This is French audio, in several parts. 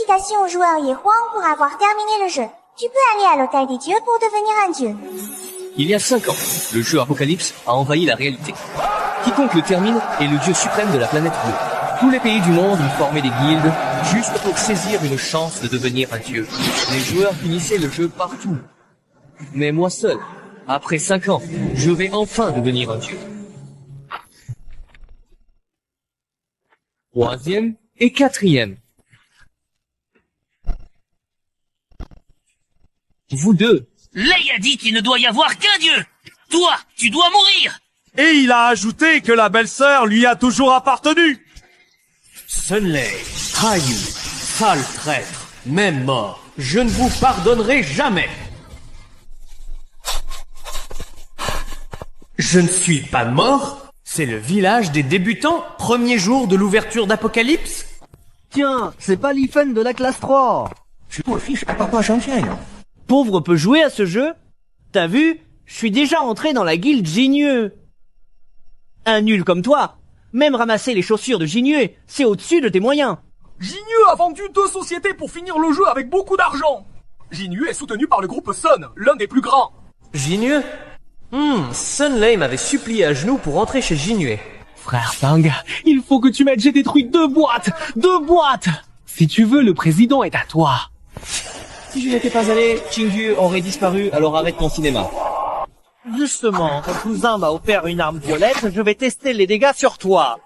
félicitations au joueur Yehuang pour avoir terminé le jeu. Tu peux aller à l'hôtel des dieux pour devenir un dieu. Il y a 5 ans, le jeu Apocalypse a envahi la réalité. Quiconque le termine est le dieu suprême de la planète bleue. Tous les pays du monde ont formé des guildes juste pour saisir une chance de devenir un dieu. Les joueurs finissaient le jeu partout. Mais moi seul, après 5 ans, je vais enfin devenir un dieu. 3e et 4e. Vous deux. Lei a dit qu'il ne doit y avoir qu'un dieu. Toi, tu dois mourir. Et il a ajouté que la belle-sœur lui a toujours appartenu. Sunley, trahi, sale traître, même mort, je ne vous pardonnerai jamais. Je ne suis pas mort. C'est le village des débutants, premier jour de l'ouverture d'Apocalypse. Tiens, c'est pas l'Ifen de la classe 3. Pauvre peut jouer à ce jeu. T'as vu? Je suis déjà entré dans la guilde Gigneux. Un nul comme toi, même ramasser les chaussures de Gigneux, c'est au-dessus de tes moyens. Gigneux a vendu 2 sociétés pour finir le jeu avec beaucoup d'argent. Gigneux est soutenu par le groupe Sun, l'un des plus grands. Gigneux? Sunley m'avait supplié à genoux pour entrer chez Gigneux. Frère Fang, il faut que tu m'aides, j'ai détruit 2 boîtes. 2 boîtes. Si tu veux, le président est à toi. Si je n'étais pas allé, Qingyu aurait disparu, alors arrête ton cinéma. Justement, ton cousin m'a offert une arme violette, je vais tester les dégâts sur toi.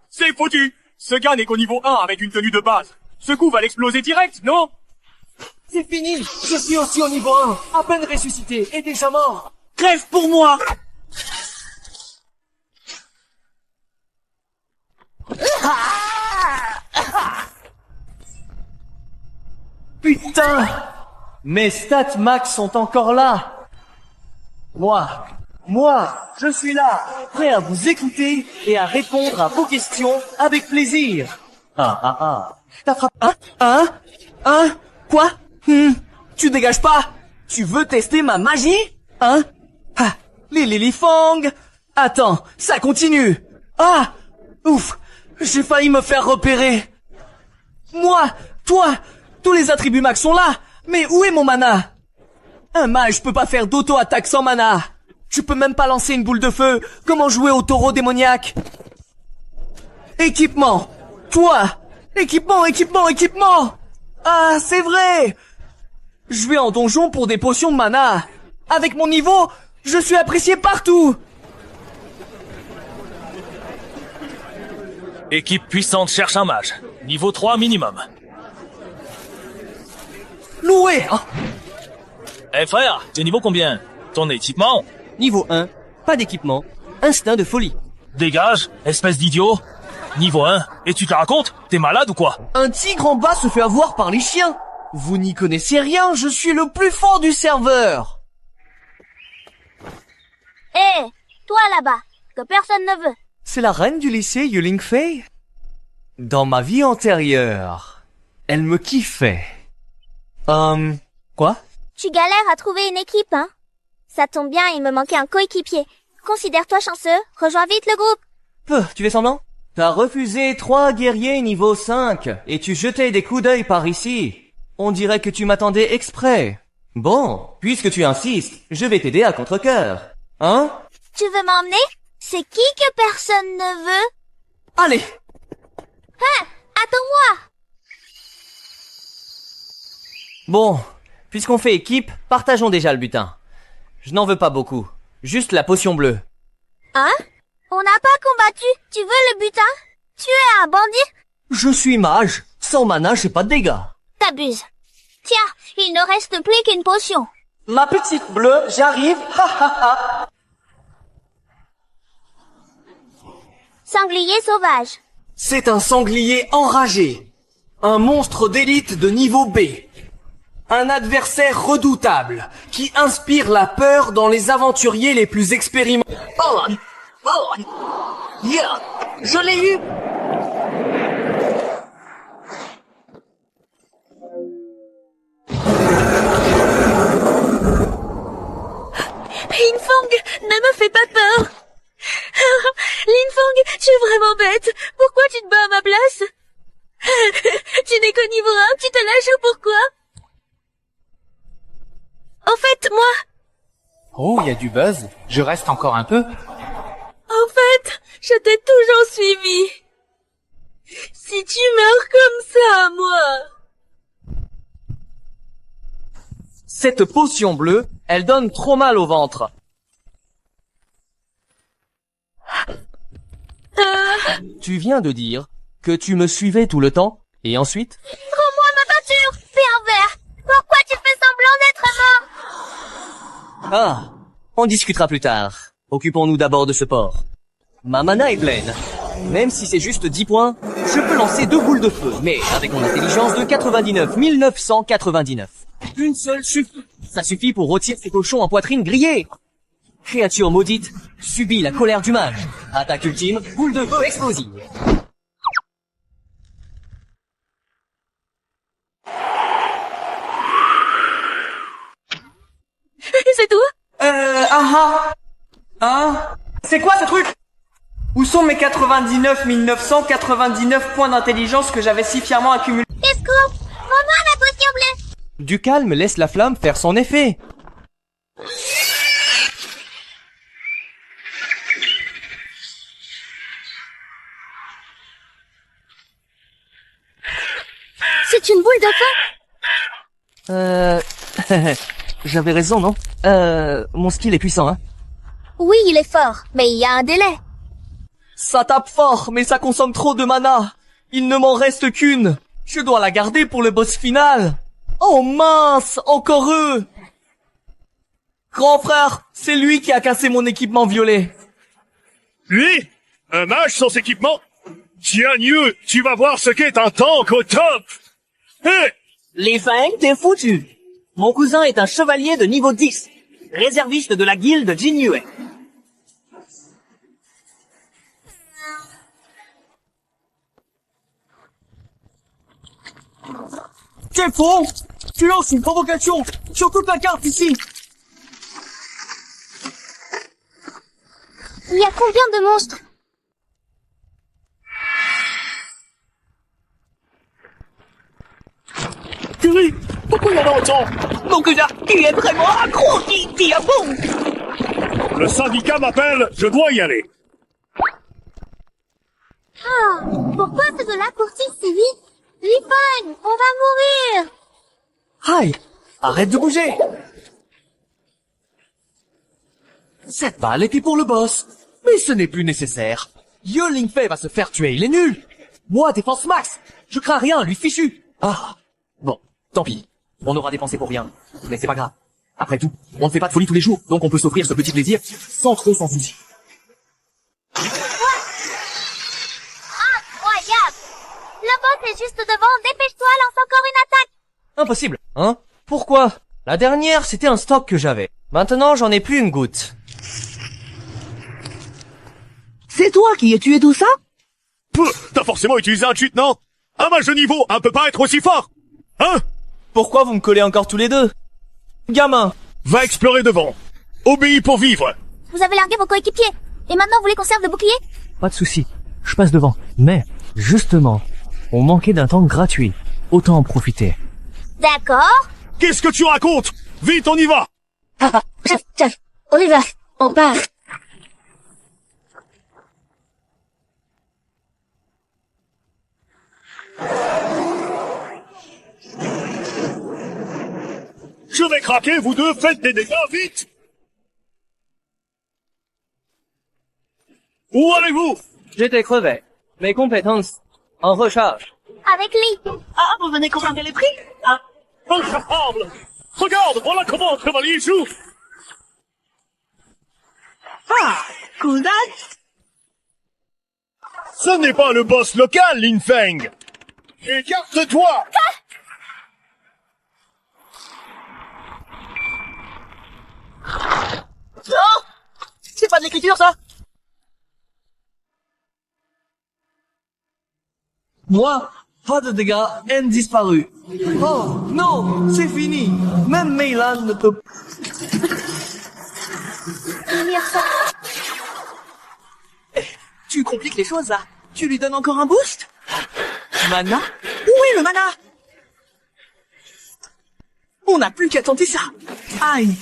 C'est foutu. Ce gars n'est qu'au niveau 1 avec une tenue de base. Ce coup va l'exploser direct, non? C'est fini. Je suis aussi au niveau 1, à peine ressuscité et déjà mort. Crève pour moi! Putain! Mes stats max sont encore là. Moi, je suis là, prêt à vous écouter et à répondre à vos questions avec plaisir. T'as frappé? Quoi? Tu dégages pas? Tu veux tester ma magie? Les Lilifang! Attends, ça continue! Ouf! J'ai failli me faire repérer! Moi! Toi! Tous les attributs max sont là! Mais où est mon mana? Un mage peut pas faire d'auto-attaque sans mana! Tu peux même pas lancer une boule de feu! Comment jouer au taureau démoniaque? Équipement! Toi! Équipement! Ah, c'est vrai! Je vais en donjon pour des potions de mana! Avec mon niveau, je suis apprécié partout! Équipe puissante cherche un mage. Niveau 3 minimum. Loué, hein? Eh frère, t'es niveau combien? Ton équipement? Niveau 1, pas d'équipement, instinct de folie. Dégage, espèce d'idiot. Niveau 1, et tu te la racontes? T'es malade ou quoi? Un tigre en bas se fait avoir par les chiens. Vous n'y connaissez rien, je suis le plus fort du serveur. Hé, toi là-bas, que personne ne veut. C'est la reine du lycée Yuling Fei? Dans ma vie antérieure, elle me kiffait. Quoi? Tu galères à trouver une équipe, hein? Ça tombe bien, il me manquait un coéquipier. Considère-toi chanceux, rejoins vite le groupe. Tu fais semblant? T'as refusé 3 guerriers niveau 5, et tu jetais des coups d'œil par ici. On dirait que tu m'attendais exprès. Bon, puisque tu insistes, je vais t'aider à contre-cœur. Hein? Tu veux m'emmener? C'est qui que personne ne veut? Allez! Attends-moi! Bon, puisqu'on fait équipe, partageons déjà le butin. Je n'en veux pas beaucoup. Juste la potion bleue. Hein? On n'a pas combattu. Tu veux le butin? Tu es un bandit? Je suis mage. Sans mana, j'ai pas de dégâts. T'abuses. Tiens, il ne reste plus qu'une potion. Ma petite bleue, j'arrive. Sanglier sauvage. C'est un sanglier enragé. Un monstre d'élite de niveau B. Un adversaire redoutable, qui inspire la peur dans les aventuriers les plus expérimentés. Yeah, je l'ai eu! Linfang, ne me fais pas peur. Linfang, tu es vraiment bête. Pourquoi tu te bats à ma place? Tu n'es qu'au niveau Tu te la joues pourquoi? En fait, moi... Oh, il y a du buzz. Je reste encore un peu. En fait, je t'ai toujours suivi. Si tu meurs comme ça, moi... Cette potion bleue, elle donne trop mal au ventre. Tu viens de dire que tu me suivais tout le temps, et ensuite? Rends-moi ma peinture, pervers. Pourquoi tu fais semblant d'être mort? Ah, on discutera plus tard. Occupons-nous d'abord de ce port. Ma mana est pleine. Même si c'est juste 10 points, je peux lancer 2 boules de feu, mais avec mon intelligence de 99 999. Une seule suffit. Ça suffit pour rôtir ces cochons en poitrine grillée. Créature maudite, subit la colère du mage. Attaque ultime, boule de feu explosive. C'est tout? C'est quoi ce truc? Où sont mes 99 999 points d'intelligence que j'avais si fièrement accumulés? Escours, rends-moi ma potion bleue. Du calme, laisse la flamme faire son effet. C'est une boule de feu? J'avais raison, non? Mon skill est puissant, hein? Oui, il est fort, mais il y a un délai. Ça tape fort, mais ça consomme trop de mana. Il ne m'en reste qu'une. Je dois la garder pour le boss final. Oh mince, encore eux. Grand frère, c'est lui qui a cassé mon équipement violet. Lui? Un mage sans équipement? Tiens, Nieu, tu vas voir ce qu'est un tank au top! Hé! Les Feng, t'es foutu. Mon cousin est un chevalier de niveau 10, réserviste de la guilde Jinyue. C'est faux! Tu lances une provocation sur toute la carte ici! Il y a combien de monstres? Purée! Pourquoi il y en a autant? Mon cousin, il est vraiment accro, il a bon! Le syndicat m'appelle, je dois y aller. Ah, pourquoi ce gars-là courtise si vite? Lifang, on va mourir! Aïe! Arrête de bouger! Cette balle était pour le boss, mais ce n'est plus nécessaire. Yo Lingfei va se faire tuer, il est nul! Moi, défense max! Je crains rien, lui fichu! Ah! Bon, tant pis. On aura dépensé pour rien. Mais c'est pas grave. Après tout, on ne fait pas de folie tous les jours, donc on peut s'offrir ce petit plaisir sans trop s'en soucier. Incroyable! Le boss est juste devant, dépêche-toi, lance encore une attaque! Impossible, hein? Pourquoi? La dernière, c'était un stock que j'avais. Maintenant, j'en ai plus une goutte. C'est toi qui as tué tout ça? T'as forcément utilisé un cheat, non? Un mage de niveau, un peut pas être aussi fort! Hein? Pourquoi vous me collez encore tous les deux? Gamin! Va explorer devant. Obéis pour vivre. Vous avez largué vos coéquipiers, et maintenant vous les conservez de bouclier? Pas de souci, je passe devant. Mais, justement, on manquait d'un tank gratuit. Autant en profiter. D'accord. Qu'est-ce que tu racontes? Vite, on y va! Chef, on y va, on part. Je vais craquer, vous deux, faites des dégâts, vite! Où allez-vous? J'étais crevé. Mes compétences en recharge. Avec Lee. Ah, vous venez comparer les prix? Ah, Incapable! Regarde, voilà comment un chevalier joue! Kundan? Ce n'est pas le boss local, Lin Feng! Écarte-toi! Non! C'est pas de l'écriture, ça! Moi, pas de dégâts, haine disparu. Oh, non, c'est fini. Même Meilan ne peut... Tu compliques les choses, là. Tu lui donnes encore un boost? Mana? Où est le mana? On n'a plus qu'à tenter ça. Aïe.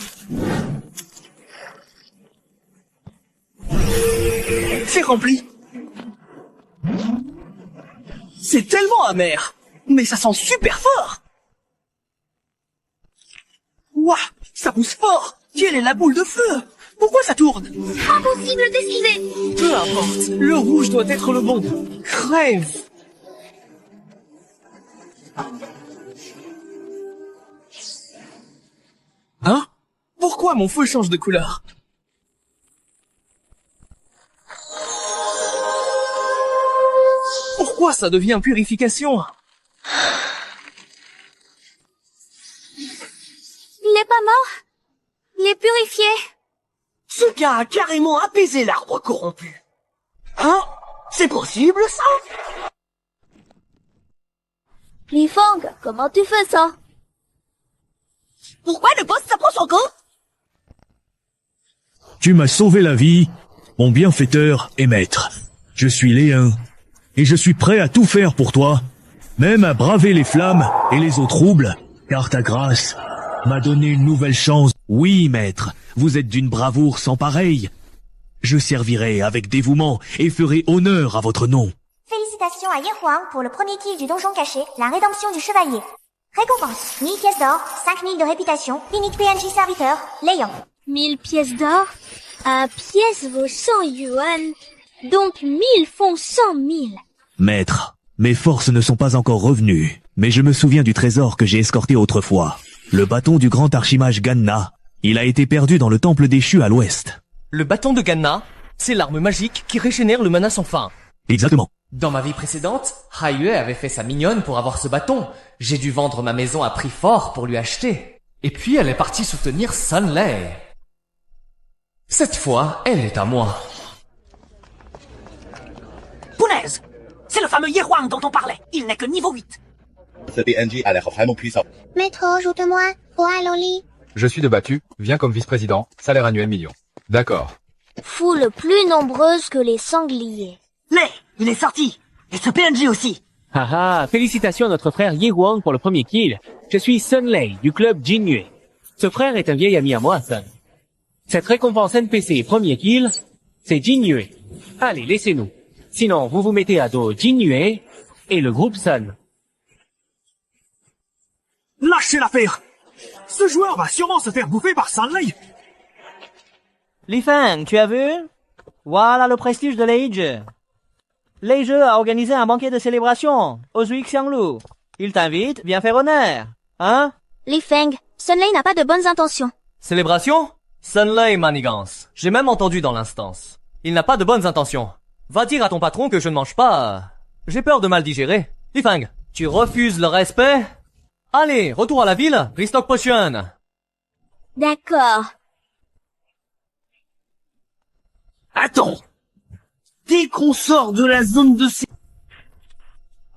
C'est rempli. C'est tellement amer. Mais ça sent super fort. Ouah, ça pousse fort. Quelle est la boule de feu? Pourquoi ça tourne? Impossible d'esquiver. Peu importe, le rouge doit être le bon. Crève. Hein? Pourquoi mon feu change de couleur? Pourquoi ça devient purification? Il est pas mort. Il est purifié. Ce gars a carrément apaisé l'arbre corrompu. Hein? C'est possible, ça? Li Fang, comment tu fais ça? Pourquoi le boss s'approche encore? Tu m'as sauvé la vie, mon bienfaiteur et maître. Je suis Léun, et je suis prêt à tout faire pour toi, même à braver les flammes et les eaux troubles, car ta grâce m'a donné une nouvelle chance. Oui, maître, vous êtes d'une bravoure sans pareille. Je servirai avec dévouement et ferai honneur à votre nom. Félicitations à Ye Huang pour le premier kill du donjon caché, la rédemption du chevalier. Récompense, 1000 pièces d'or, 5000 de réputation, unique PNJ serviteur, Léon. 1000 pièces d'or? Un pièce vaut 100 yuan. Donc 1000 font 100 000. Maître, mes forces ne sont pas encore revenues, mais je me souviens du trésor que j'ai escorté autrefois. Le bâton du grand archimage Ganna. Il a été perdu dans le temple déchu à l'ouest. Le bâton de Ganna, c'est l'arme magique qui régénère le mana sans fin. Exactement. Dans ma vie précédente, Haiyue avait fait sa mignonne pour avoir ce bâton. J'ai dû vendre ma maison à prix fort pour lui acheter. Et puis elle est partie soutenir Sunlei. Cette fois, elle est à moi. Punaise! C'est le fameux Ye Huang dont on parlait. Il n'est que niveau 8. Ce PNJ a l'air vraiment puissant. Maître, ajoute-moi. Roi Loli. Je suis de Battu, viens comme vice-président, salaire annuel million. D'accord. Foule plus nombreuse que les sangliers. Il est sorti. Et ce PNJ aussi. Haha, félicitations à notre frère Ye Huang pour le premier kill. Je suis Sunlei du club Jinyue. Ce frère est un vieil ami à moi, Sun. Cette récompense NPC premier kill, c'est Jinyue. Allez, laissez-nous. Sinon, vous vous mettez à dos Jinyue et le groupe Sun. Lâchez l'affaire. Ce joueur va sûrement se faire bouffer par Sunlei. Li Fang, tu as vu? Voilà le prestige de l'Age. L'Age a organisé un banquet de célébration aux Zui Xianglu. Il t'invite, viens faire honneur. Hein? Li Feng, Sunlei n'a pas de bonnes intentions. Célébration? Sunlei manigance. J'ai même entendu dans l'instance. Il n'a pas de bonnes intentions. Va dire à ton patron que je ne mange pas. J'ai peur de mal digérer. Li Fang, tu refuses le respect? Allez, retour à la ville, restock potion. D'accord. Attends. Dès qu'on sort de la zone de...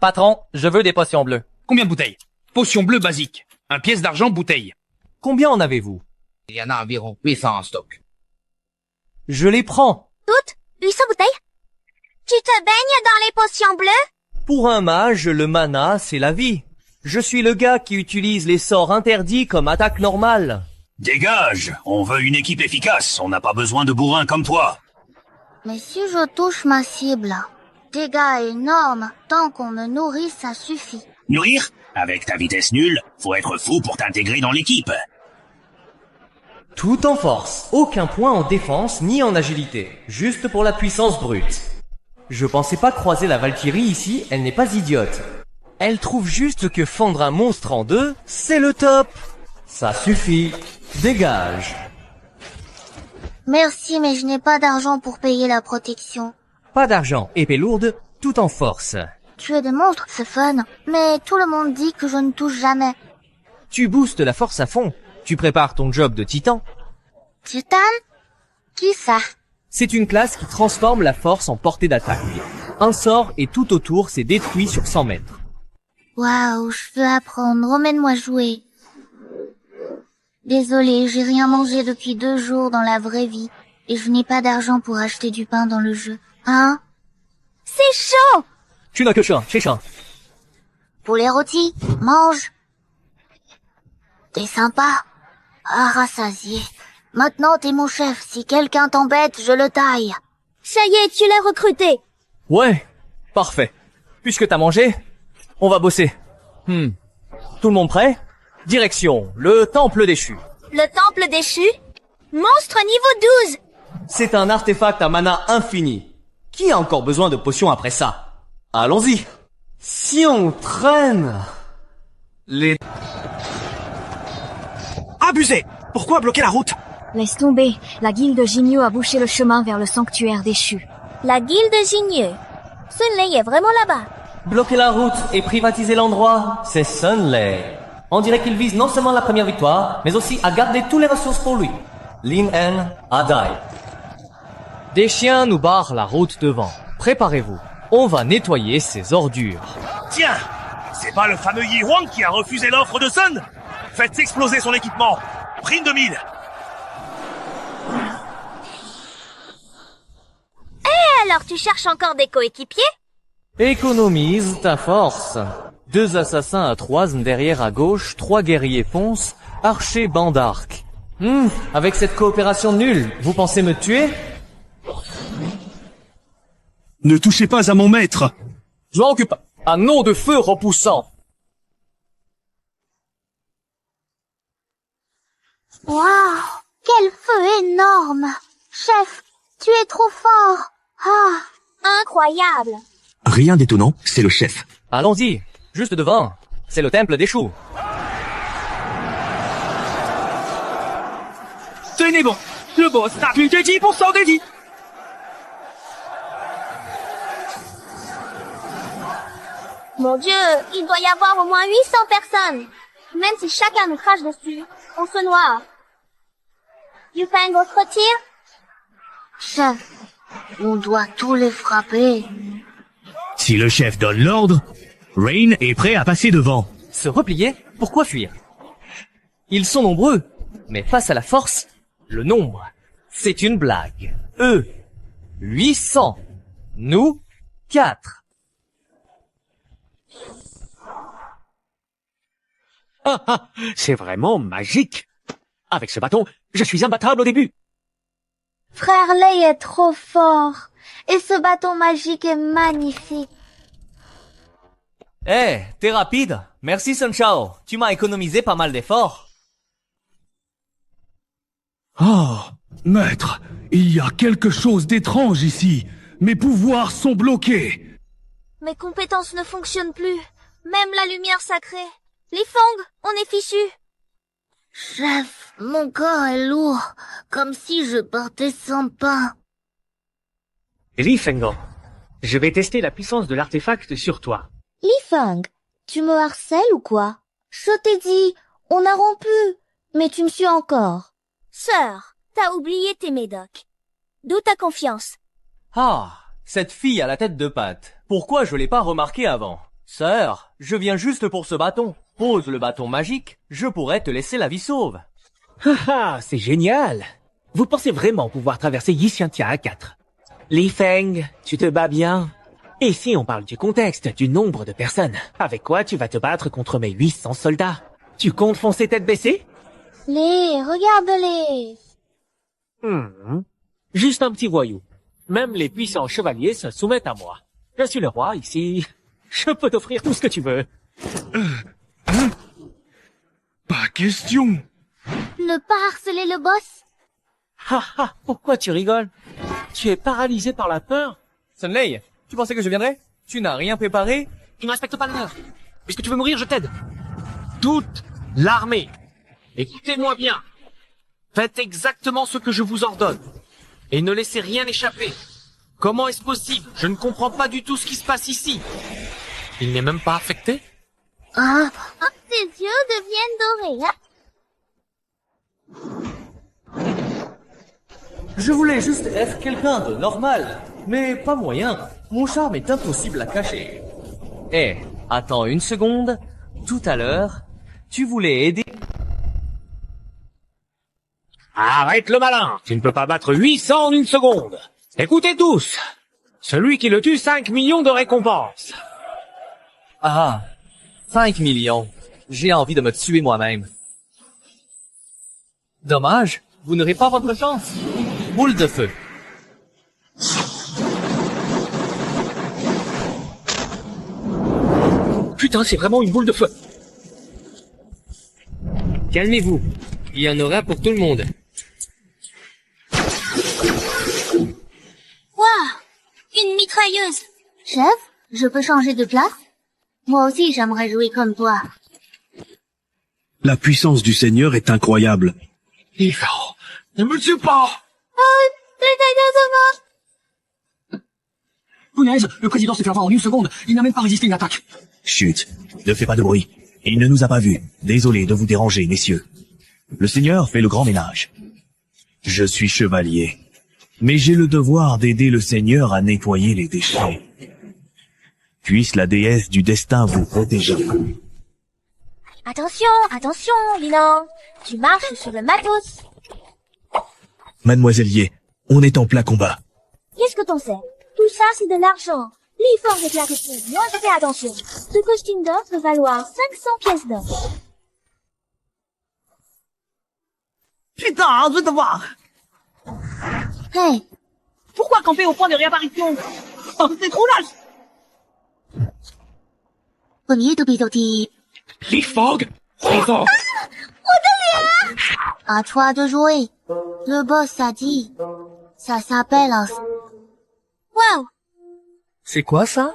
Patron, je veux des potions bleues. Combien de bouteilles? Potion bleue basique. Un pièce d'argent bouteille. Combien en avez-vous? Il y en a environ 800 en stock. Je les prends. Toutes 800 bouteilles? Tu te baignes dans les potions bleues? Pour un mage, le mana, c'est la vie. Je suis le gars qui utilise les sorts interdits comme attaque normale. Dégage! On veut une équipe efficace, on n'a pas besoin de bourrins comme toi. Mais si je touche ma cible, dégâts énormes, tant qu'on me nourrit, ça suffit. Nourrir? Avec ta vitesse nulle, faut être fou pour t'intégrer dans l'équipe. Tout en force, aucun point en défense ni en agilité, juste pour la puissance brute. Je pensais pas croiser la Valkyrie ici, elle n'est pas idiote. Elle trouve juste que fendre un monstre en deux, c'est le top. Ça suffit. Dégage. Merci, mais je n'ai pas d'argent pour payer la protection. Pas d'argent, épée lourde, tout en force. Tuer des monstres, c'est fun, mais tout le monde dit que je ne touche jamais. Tu boostes la force à fond. Tu prépares ton job de titan. Titan? Qui ça? C'est une classe qui transforme la force en portée d'attaque. Un sort et tout autour c'est détruit sur 100 mètres. Waouh, je veux apprendre, emmène-moi jouer. Désolée, j'ai rien mangé depuis 2 jours dans la vraie vie, et je n'ai pas d'argent pour acheter du pain dans le jeu. Hein? C'est chaud! Tu n'as que ça, c'est ça. Poulet rôti, mange. T'es sympa. Ah, rassasié. Maintenant, t'es mon chef. Si quelqu'un t'embête, je le taille. Ça y est, tu l'as recruté. Ouais, parfait. Puisque t'as mangé, on va bosser. Tout le monde prêt? Direction, le temple déchu. Le temple déchu? Monstre niveau 12. C'est un artefact à mana infini. Qui a encore besoin de potions après ça? Allons-y. Si on traîne... Les... Abusé! Pourquoi bloquer la route? Laisse tomber. La guilde Jinyu a bouché le chemin vers le sanctuaire déchu. La guilde Jinyu. Sunlei est vraiment là-bas. Bloquer la route et privatiser l'endroit, c'est Sunlei. On dirait qu'il vise non seulement la première victoire, mais aussi à garder toutes les ressources pour lui. Lin En Adai. Des chiens nous barrent la route devant. Préparez-vous. On va nettoyer ces ordures. Tiens, c'est pas le fameux Yi Huang qui a refusé l'offre de Sun? Faites exploser son équipement. Prime de 1000. Alors tu cherches encore des coéquipiers? Économise ta force. 2 assassins à 3 derrière à gauche, 3 guerriers foncent, archer bande d'arc. Avec cette coopération nulle, vous pensez me tuer? Ne touchez pas à mon maître. Je m'en occupe. Un nom de feu repoussant. Waouh! Quel feu énorme! Chef, tu es trop fort! Ah! Incroyable! Rien d'étonnant, c'est le chef. Allons-y, juste devant. C'est le temple des choux. Tenez bon, le boss n'a plus que 10% de vie. Mon Dieu, il doit y avoir au moins 800 personnes. Même si chacun nous crache dessus, on se noie. Yufeng, on se retire? Chef, on doit tous les frapper. Si le chef donne l'ordre, Rain est prêt à passer devant. Se replier? Pourquoi fuir? Ils sont nombreux, mais face à la force, le nombre, c'est une blague. Eux, 800. Nous, 4. C'est vraiment magique. Avec ce bâton, je suis imbattable au début. Frère Lei est trop fort. Et ce bâton magique est magnifique. T'es rapide. Merci Sun Chao. Tu m'as économisé pas mal d'efforts. Oh, maître, il y a quelque chose d'étrange ici. Mes pouvoirs sont bloqués. Mes compétences ne fonctionnent plus. Même la lumière sacrée. Les fangs, on est fichus. Chef, mon corps est lourd, comme si je portais 100 pain. Li Feng, je vais tester la puissance de l'artefact sur toi. Li Feng, tu me harcèles ou quoi? Je t'ai dit, on a rompu, mais tu me suis encore. Sœur, t'as oublié tes médocs. D'où ta confiance? Ah, cette fille à la tête de patte. Pourquoi je l'ai pas remarqué avant? Sœur, je viens juste pour ce bâton. Pose le bâton magique, je pourrais te laisser la vie sauve. Ah, c'est génial. Vous pensez vraiment pouvoir traverser Yixintia à 4? Li Feng, tu te bats bien. Et si on parle du contexte, du nombre de personnes, avec quoi tu vas te battre contre mes 800 soldats? Tu comptes foncer tête baissée? Regarde-les. Juste un petit voyou. Même les puissants chevaliers se soumettent à moi. Je suis le roi ici. Je peux t'offrir tout ce que tu veux. Pas question. Ne pas harceler le boss. Pourquoi tu rigoles? Tu es paralysé par la peur? Sunlei, tu pensais que je viendrais? Tu n'as rien préparé? Tu ne respectes pas l'honneur. Puisque tu veux mourir, je t'aide. Toute l'armée. Écoutez-moi bien. Faites exactement ce que je vous ordonne. Et ne laissez rien échapper. Comment est-ce possible? Je ne comprends pas du tout ce qui se passe ici. Il n'est même pas affecté? Ah. Oh, ses yeux deviennent dorés, Je voulais juste être quelqu'un de normal. Mais pas moyen. Mon charme est impossible à cacher. Attends une seconde. Tout à l'heure, tu voulais aider... Arrête le malin. Tu ne peux pas battre 800 en une seconde. Écoutez tous. Celui qui le tue, 5 millions de récompenses. 5 millions. J'ai envie de me tuer moi-même. Dommage, vous n'aurez pas votre chance. Boule de feu. Putain, c'est vraiment une boule de feu. Calmez-vous. Il y en aura pour tout le monde. Waouh! Une mitrailleuse! Chef, je peux changer de place? Moi aussi j'aimerais jouer comme toi. La puissance du Seigneur est incroyable. Ne me tue pas! Punaise, le président s'est fait avoir en une seconde. Il n'a même pas résisté une attaque. Chut, ne fais pas de bruit. Il ne nous a pas vus. Désolé de vous déranger, messieurs. Le Seigneur fait le grand ménage. Je suis chevalier, mais j'ai le devoir d'aider le Seigneur à nettoyer les déchets. Puisse la déesse du destin vous protéger. Attention, attention, Linan. Tu marches sur le matos. Mademoiselle Ye, on est en plein combat. Qu'est-ce que t'en sais? Tout ça, c'est de l'argent. L'effort de clarté. Moi, je fais attention. Ce costume d'or peut valoir 500 pièces d'or. Putain, je veux te voir. Hey, Pourquoi camper au point de réapparition? Oh, c'est trop lâche. premier épisode. Les Fog! Présent! À toi de jouer. Le boss a dit. Ça s'appelle un... Waouh! C'est quoi ça?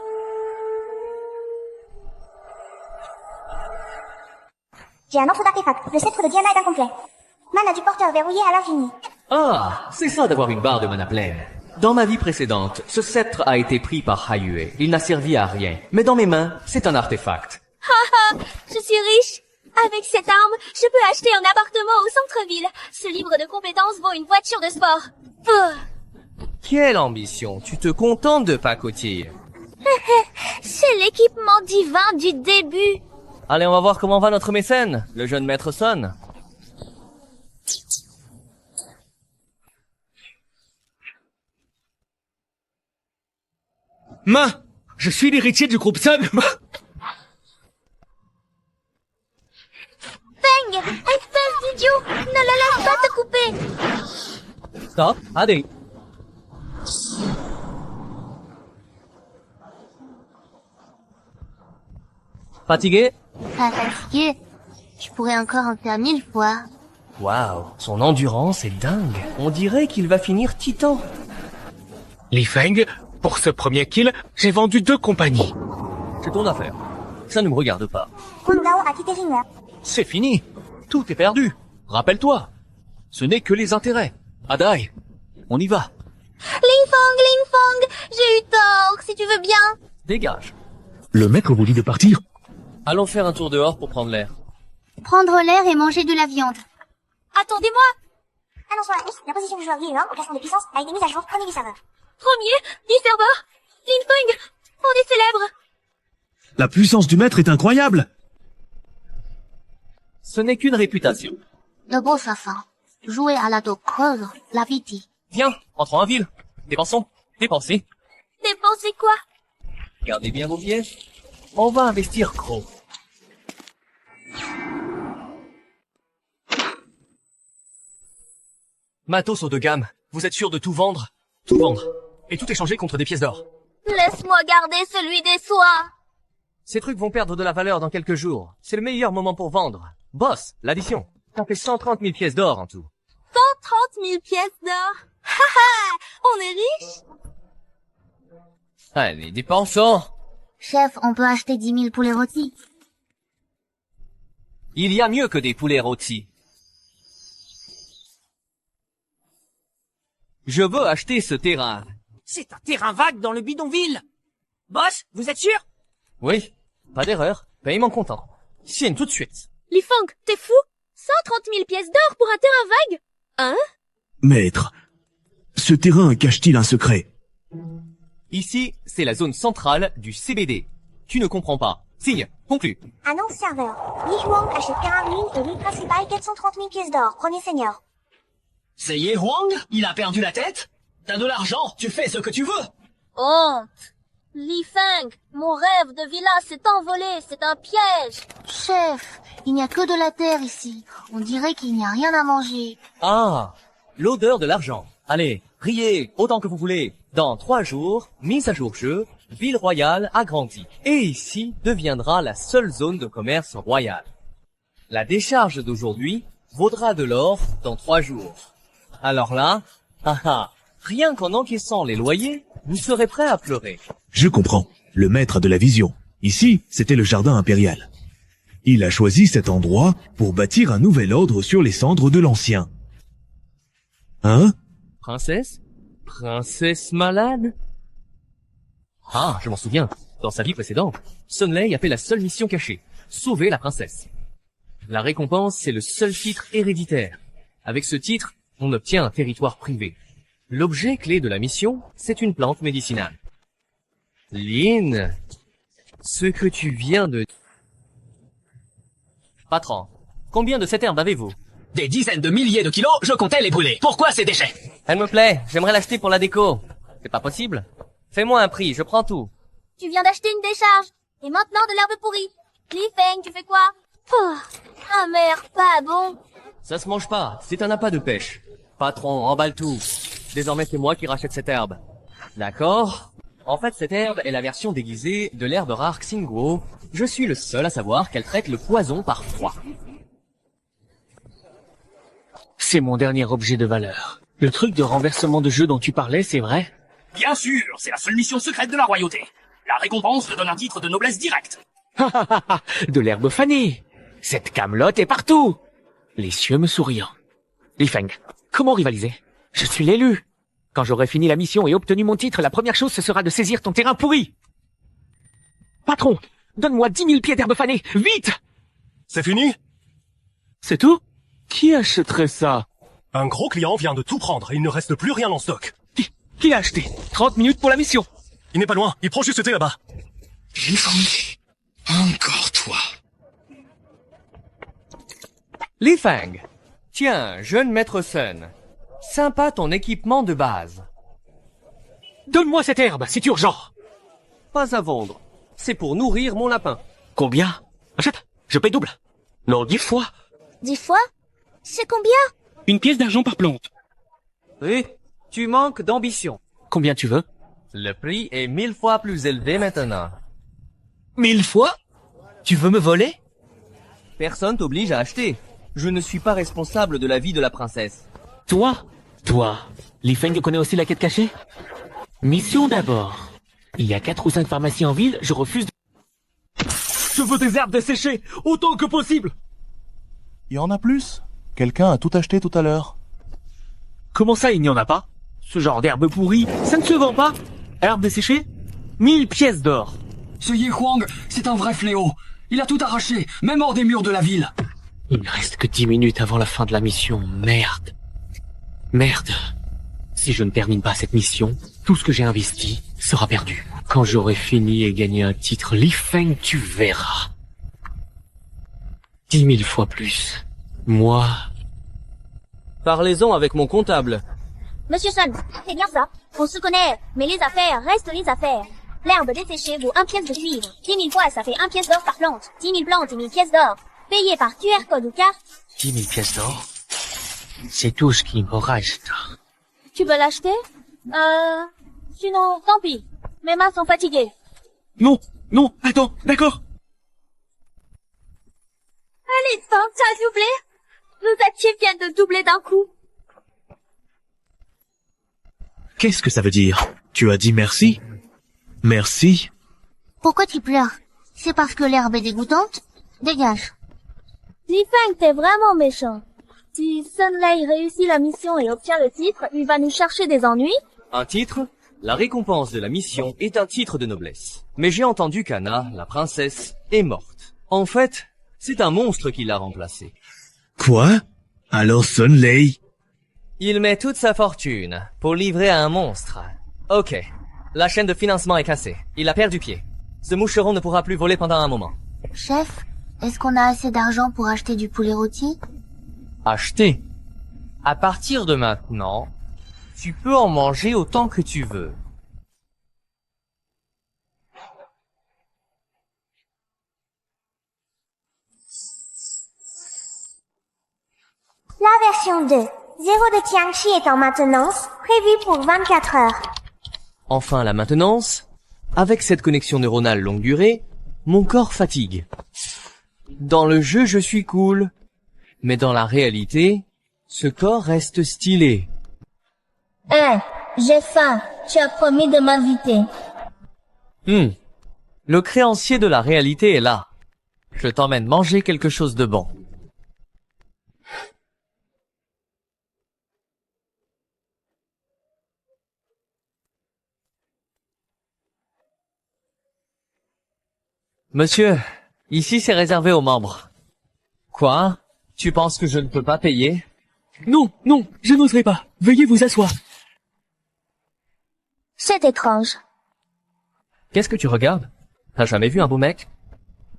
J'ai un autre artefact. Le sceptre de Diana est incomplet. Mana du porteur verrouillé à l'infini. Ah, c'est ça d'avoir une barre de mana pleine. Dans ma vie précédente, ce sceptre a été pris par Hayue. Il n'a servi à rien. Mais dans mes mains, c'est un artefact. Haha, je suis riche. Avec cette arme, je peux acheter un appartement au centre-ville. Ce livre de compétences vaut une voiture de sport. Quelle ambition, tu te contentes de pacotille. C'est l'équipement divin du début. Allez, on va voir comment va notre mécène, le jeune maître Son. Je suis l'héritier du groupe Sun. Feng, espèce d'idiot, ne la laisse pas te couper. Stop, allez. Fatigué? Pas fatigué. Je pourrais encore en faire 1000 fois. Waouh, son endurance est dingue. On dirait qu'il va finir titan. Li Feng, pour ce premier kill, j'ai vendu 2 compagnies. C'est ton affaire. Ça ne me regarde pas. Huang Dao a quitté Jinwei. C'est fini. Tout est perdu. Rappelle-toi. Ce n'est que les intérêts. Adai, on y va. Ling Fong, j'ai eu tort, si tu veux bien. Dégage. Le maître vous dit de partir? Allons faire un tour dehors pour prendre l'air. Prendre l'air et manger de la viande. Attendez-moi. Annonçons la liste. La position du joueur Yi1 au classement des puissances a été mise à jour premier du serveur. Premier du serveur. Lin Feng, on est célèbre. La puissance du maître est incroyable. Ce n'est qu'une réputation. Le beau chafin. Jouer à la dos creuse, la viti. Viens, entrons en ville. Dépensons. Dépensez. Dépensez quoi? Gardez bien vos billets. On va investir gros. Matos haut de gamme. Vous êtes sûr de tout vendre? Tout vendre. Et tout échanger contre des pièces d'or. Laisse-moi garder celui des soies. Ces trucs vont perdre de la valeur dans quelques jours. C'est le meilleur moment pour vendre. Boss, l'addition. Ça fait 130 000 pièces d'or en tout. 130 000 pièces d'or. Haha, on est riche. Allez, dépensons. Chef, on peut acheter 10 000 poulets rôtis. Il y a mieux que des poulets rôtis. Je veux acheter ce terrain. C'est un terrain vague dans le bidonville. Boss, vous êtes sûr? Oui, pas d'erreur. Paiement comptant. Signe tout de suite. Li Feng, t'es fou? 130 000 pièces d'or pour un terrain vague? Hein? Maître, ce terrain cache-t-il un secret? Ici, c'est la zone centrale du CBD. Tu ne comprends pas. Signe, conclu. Annonce serveur. Li Huang achète terrain ruine et l'île principale 430 000 pièces d'or. Premier seigneur. C'est Ye Huang? Il a perdu la tête? T'as de l'argent, tu fais ce que tu veux. Honte. Li Feng, mon rêve de villa s'est envolé, c'est un piège. Chef, il n'y a que de la terre ici. On dirait qu'il n'y a rien à manger. Ah, l'odeur de l'argent. Allez, riez autant que vous voulez. Dans 3 jours, mise à jour jeu, Ville Royale agrandie. Et ici deviendra la seule zone de commerce royal. La décharge d'aujourd'hui vaudra de l'or dans 3 jours. Alors là, rien qu'en encaissant les loyers, vous serez prêt à pleurer. Je comprends. Le maître a de la vision. Ici, c'était le jardin impérial. Il a choisi cet endroit pour bâtir un nouvel ordre sur les cendres de l'ancien. Hein? Princesse? Princesse malade? Ah, je m'en souviens. Dans sa vie précédente, Sun Lei a fait la seule mission cachée. Sauver la princesse. La récompense, c'est le seul titre héréditaire. Avec ce titre, on obtient un territoire privé. L'objet clé de la mission, c'est une plante médicinale. Lynn, ce que tu viens de... Patron, combien de cette herbe avez-vous? Des dizaines de milliers de kilos, je comptais les brûler. Pourquoi ces déchets? Elle me plaît, j'aimerais l'acheter pour la déco. C'est pas possible? Fais-moi un prix, je prends tout. Tu viens d'acheter une décharge. Et maintenant de l'herbe pourrie. Li Feng, tu fais quoi? Amer, pas bon. Ça se mange pas, c'est un appât de pêche. Patron, emballe tout. Désormais, c'est moi qui rachète cette herbe. D'accord? En fait, cette herbe est la version déguisée de l'herbe rare Xingguo. Je suis le seul à savoir qu'elle traite le poison par froid. C'est mon dernier objet de valeur. Le truc de renversement de jeu dont tu parlais, c'est vrai? Bien sûr, c'est la seule mission secrète de la royauté. La récompense te donne un titre de noblesse directe. De l'herbe fanée. Cette camelote est partout. Les cieux me souriant. Li Feng, comment rivaliser? Je suis l'élu. Quand j'aurai fini la mission et obtenu mon titre, la première chose, ce sera de saisir ton terrain pourri. Patron, donne-moi 10 000 pieds d'herbe fanée, vite! C'est fini? C'est tout? Qui achèterait ça? Un gros client vient de tout prendre et il ne reste plus rien en stock. Qui a acheté? 30 minutes pour la mission. Il n'est pas loin, il prend juste c'était là-bas. Encore toi. Li Feng, tiens, jeune maître Sun. Sympa ton équipement de base. Donne-moi cette herbe, c'est urgent. Pas à vendre. C'est pour nourrir mon lapin. Combien? Achète, je paye double. Non, 10 fois. 10 fois? C'est combien? Une pièce d'argent par plante. Oui, tu manques d'ambition. Combien tu veux? Le prix est 1000 fois plus élevé maintenant. 1000 fois? Tu veux me voler? Personne t'oblige à acheter. Je ne suis pas responsable de la vie de la princesse. Toi? Li Feng connaît aussi la quête cachée? Mission d'abord. Il y a 4 ou 5 pharmacies en ville, je refuse de... Je veux des herbes desséchées, autant que possible. Il y en a plus? Quelqu'un a tout acheté tout à l'heure. Comment ça, il n'y en a pas? Ce genre d'herbe pourrie, ça ne se vend pas. Herbe desséchée? 1000 pièces d'or. Ce Ye Huang, c'est un vrai fléau. Il a tout arraché, même hors des murs de la ville. Il ne reste que 10 minutes avant la fin de la mission. Merde. Si je ne termine pas cette mission, tout ce que j'ai investi sera perdu. Quand j'aurai fini et gagné un titre Li Feng, tu verras. 10 000 fois plus. Moi... Parlez-en avec mon comptable. Monsieur Sun, c'est bien ça. On se connaît, mais les affaires restent les affaires. L'herbe desséchée vaut 1 pièce de cuivre. 10 000 fois, ça fait 1 pièce d'or par plante. 10 000 plantes, 10 000 pièces d'or. Payé par QR code ou carte. 10 000 pièces d'or? C'est tout ce qui me reste. Tu veux l'acheter? Sinon, tant pis. Mes mains sont fatiguées. Non, attends, d'accord. Allez, Feng, t'as doublé? Nos actifs viennent de doubler d'un coup. Qu'est-ce que ça veut dire? Tu as dit merci? Merci? Pourquoi tu pleures? C'est parce que l'herbe est dégoûtante? Dégage. Li Feng, t'es vraiment méchant. Si Sun Lei réussit la mission et obtient le titre, il va nous chercher des ennuis. Un titre? La récompense de la mission est un titre de noblesse. Mais j'ai entendu qu'Anna, la princesse, est morte. En fait, c'est un monstre qui l'a remplacée. Quoi? Alors Sun Lei? Il met toute sa fortune pour livrer à un monstre. Ok. La chaîne de financement est cassée. Il a perdu pied. Ce moucheron ne pourra plus voler pendant un moment. Chef, est-ce qu'on a assez d'argent pour acheter du poulet rôti? Acheter? À partir de maintenant, tu peux en manger autant que tu veux. La version 2, 0 de Tianchi est en maintenance, prévue pour 24 heures. Enfin la maintenance. Avec cette connexion neuronale longue durée, mon corps fatigue. Dans le jeu, je suis cool. Mais dans la réalité, ce corps reste stylé. J'ai faim. Tu as promis de m'inviter. Le créancier de la réalité est là. Je t'emmène manger quelque chose de bon. Monsieur, ici c'est réservé aux membres. Quoi? Tu penses que je ne peux pas payer? Non, non, je n'oserai pas. Veuillez vous asseoir. C'est étrange. Qu'est-ce que tu regardes? T'as jamais vu un beau mec?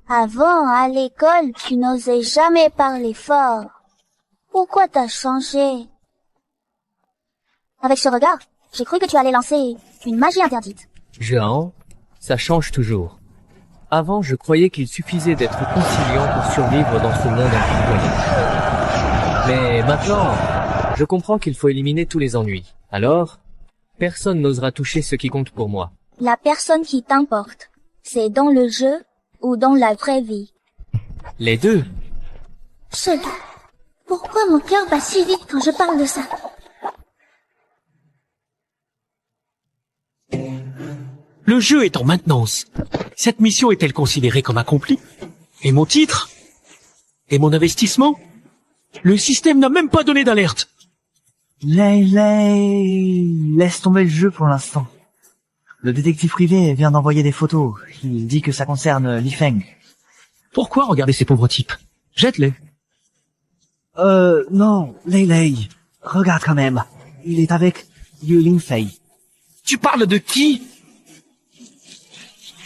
Avant, à l'école, tu n'osais jamais parler fort. Pourquoi t'as changé? Avec ce regard, j'ai cru que tu allais lancer une magie interdite. Jean, ça change toujours. Avant, je croyais qu'il suffisait d'être conciliant pour survivre dans ce monde emprisonné. Mais maintenant, je comprends qu'il faut éliminer tous les ennuis. Alors, personne n'osera toucher ce qui compte pour moi. La personne qui t'importe, c'est dans le jeu ou dans la vraie vie? Les deux. Cela. Pourquoi mon cœur bat si vite quand je parle de ça? Le jeu est en maintenance. Cette mission est-elle considérée comme accomplie? Et mon titre? Et mon investissement? Le système n'a même pas donné d'alerte. Laisse tomber le jeu pour l'instant. Le détective privé vient d'envoyer des photos. Il dit que ça concerne Li Feng. Pourquoi regarder ces pauvres types? Jette-les. Non, Lei. Regarde quand même. Il est avec Yu Lingfei. Tu parles de qui?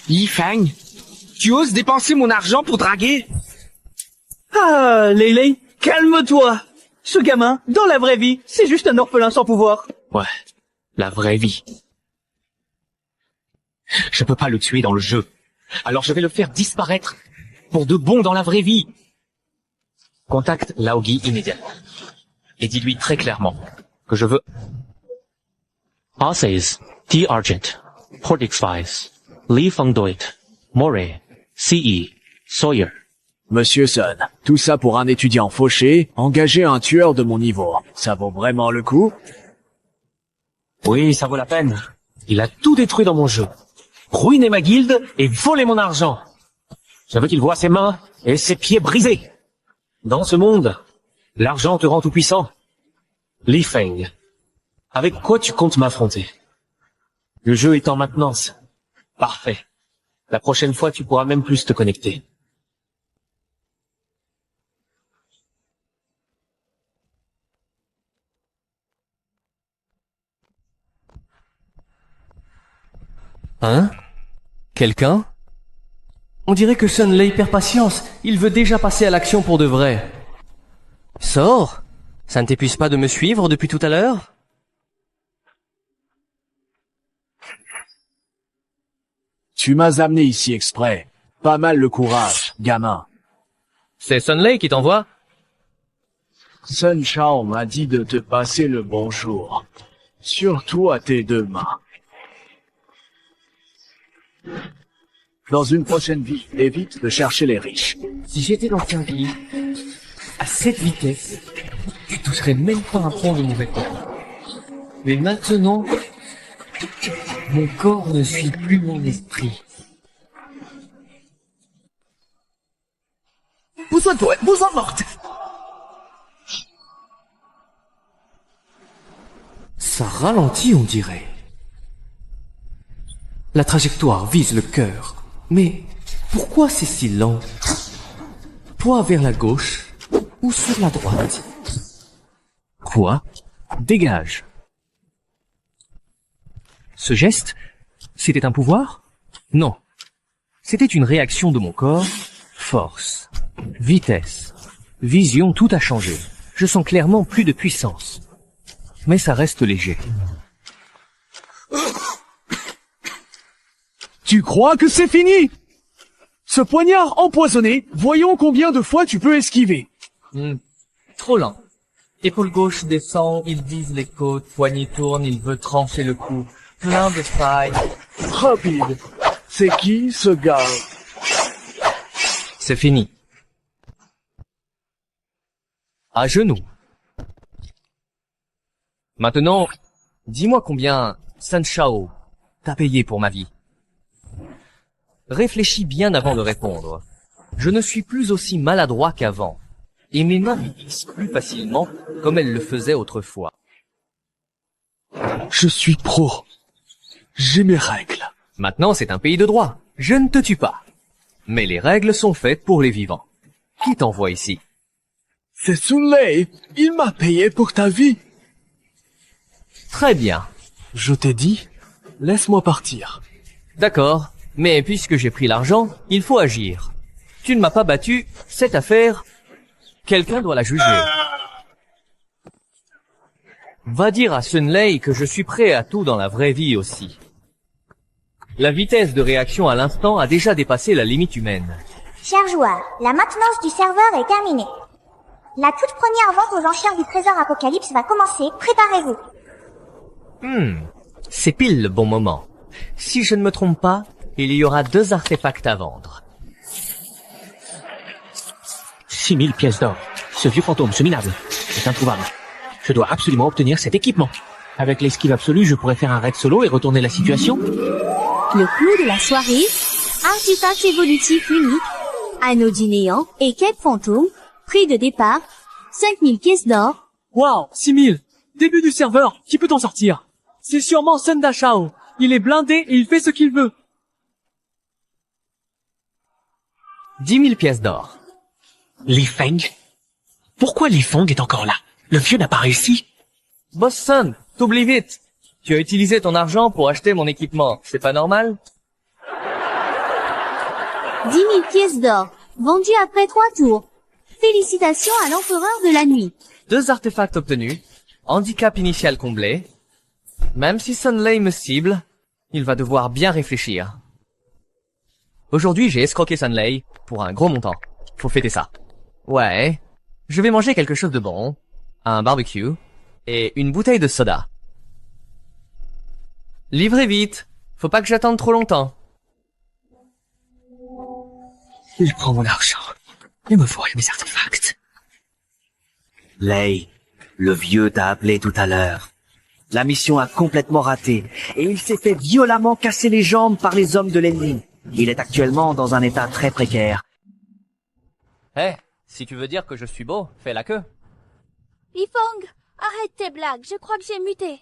Li Feng? Tu oses dépenser mon argent pour draguer? Ah, Lei, calme-toi. Ce gamin, dans la vraie vie, c'est juste un orphelin sans pouvoir. Ouais, la vraie vie. Je peux pas le tuer dans le jeu. Alors je vais le faire disparaître pour de bon dans la vraie vie. Contacte Laogi immédiatement. Et dis-lui très clairement que je veux... Assays, T. Argent, Portix Files, Li Fengdoit, Moray, C.E., Sawyer. Monsieur Sun, tout ça pour un étudiant fauché, engager un tueur de mon niveau. Ça vaut vraiment le coup? Oui, ça vaut la peine. Il a tout détruit dans mon jeu. Ruiné ma guilde et volé mon argent. Je veux qu'il voie ses mains et ses pieds brisés. Dans ce monde, l'argent te rend tout puissant. Li Feng, avec quoi tu comptes m'affronter? Le jeu est en maintenance. Parfait. La prochaine fois, tu pourras même plus te connecter. Hein? Quelqu'un? On dirait que Sun Lei perd patience. Il veut déjà passer à l'action pour de vrai. Sors! Ça ne t'épuise pas de me suivre depuis tout à l'heure? Tu m'as amené ici exprès. Pas mal le courage, gamin. C'est Sun Lei qui t'envoie? Sun Chao m'a dit de te passer le bonjour. Surtout à tes deux mains. Dans une prochaine vie, évite de chercher les riches. Si j'étais dans ta vie, à cette vitesse, tu toucherais même pas un pont de mon vêtement. Mais maintenant, mon corps ne suit plus mon esprit. Besoin de toi, besoin de morte. Ça ralentit, on dirait. La trajectoire vise le cœur. Mais pourquoi c'est si lent? Poids vers la gauche ou sur la droite? Quoi? Dégage. Ce geste, c'était un pouvoir? Non. C'était une réaction de mon corps. Force, vitesse, vision, tout a changé. Je sens clairement plus de puissance. Mais ça reste léger. Tu crois que c'est fini? Ce poignard empoisonné, voyons combien de fois tu peux esquiver. Trop lent. Épaule gauche descend, il vise les côtes, poignet tourne, il veut trancher le cou. Plein de failles. Rapide. C'est qui ce gars? C'est fini. À genoux. Maintenant, dis-moi combien Sun Shao t'a payé pour ma vie. Réfléchis bien avant de répondre. Je ne suis plus aussi maladroit qu'avant, et mes mains glissent plus facilement comme elles le faisaient autrefois. Je suis pro. J'ai mes règles. Maintenant, c'est un pays de droit. Je ne te tue pas. Mais les règles sont faites pour les vivants. Qui t'envoie ici? C'est Sun Lei. Il m'a payé pour ta vie. Très bien. Je t'ai dit, laisse-moi partir. D'accord. Mais puisque j'ai pris l'argent, il faut agir. Tu ne m'as pas battu, cette affaire, quelqu'un doit la juger. Va dire à Sun Lei que je suis prêt à tout dans la vraie vie aussi. La vitesse de réaction à l'instant a déjà dépassé la limite humaine. Chers joueurs, la maintenance du serveur est terminée. La toute première vente aux enchères du trésor Apocalypse va commencer, préparez-vous. C'est pile le bon moment. Si je ne me trompe pas, il y aura 2 artefacts à vendre. 6000 pièces d'or. Ce vieux fantôme, ce minable, est introuvable. Je dois absolument obtenir cet équipement. Avec l'esquive absolue, je pourrais faire un raid solo et retourner la situation. Le clou de la soirée, artefact évolutif unique, anneau du néant et quête fantôme, prix de départ, 5000 pièces d'or. Waouh, 6000. Début du serveur, qui peut en sortir? C'est sûrement Sun Shao. Il est blindé et il fait ce qu'il veut. 10 000 pièces d'or. Li Feng? Pourquoi Li Feng est encore là? Le vieux n'a pas réussi. Boss Sun, t'oublies vite. Tu as utilisé ton argent pour acheter mon équipement. C'est pas normal? 10 000 pièces d'or, vendues après 3 tours. Félicitations à l'empereur de la nuit. 2 artefacts obtenus. Handicap initial comblé. Même si Sun Lei me cible, il va devoir bien réfléchir. Aujourd'hui, j'ai escroqué Sun Lei pour un gros montant. Faut fêter ça. Ouais, je vais manger quelque chose de bon, un barbecue et une bouteille de soda. Livrez vite, faut pas que j'attende trop longtemps. Il prend mon argent et me vole mes artefacts. Lei, le vieux t'a appelé tout à l'heure. La mission a complètement raté et il s'est fait violemment casser les jambes par les hommes de l'ennemi. Il est actuellement dans un état très précaire. Si tu veux dire que je suis beau, fais la queue. Li Feng, arrête tes blagues, je crois que j'ai muté.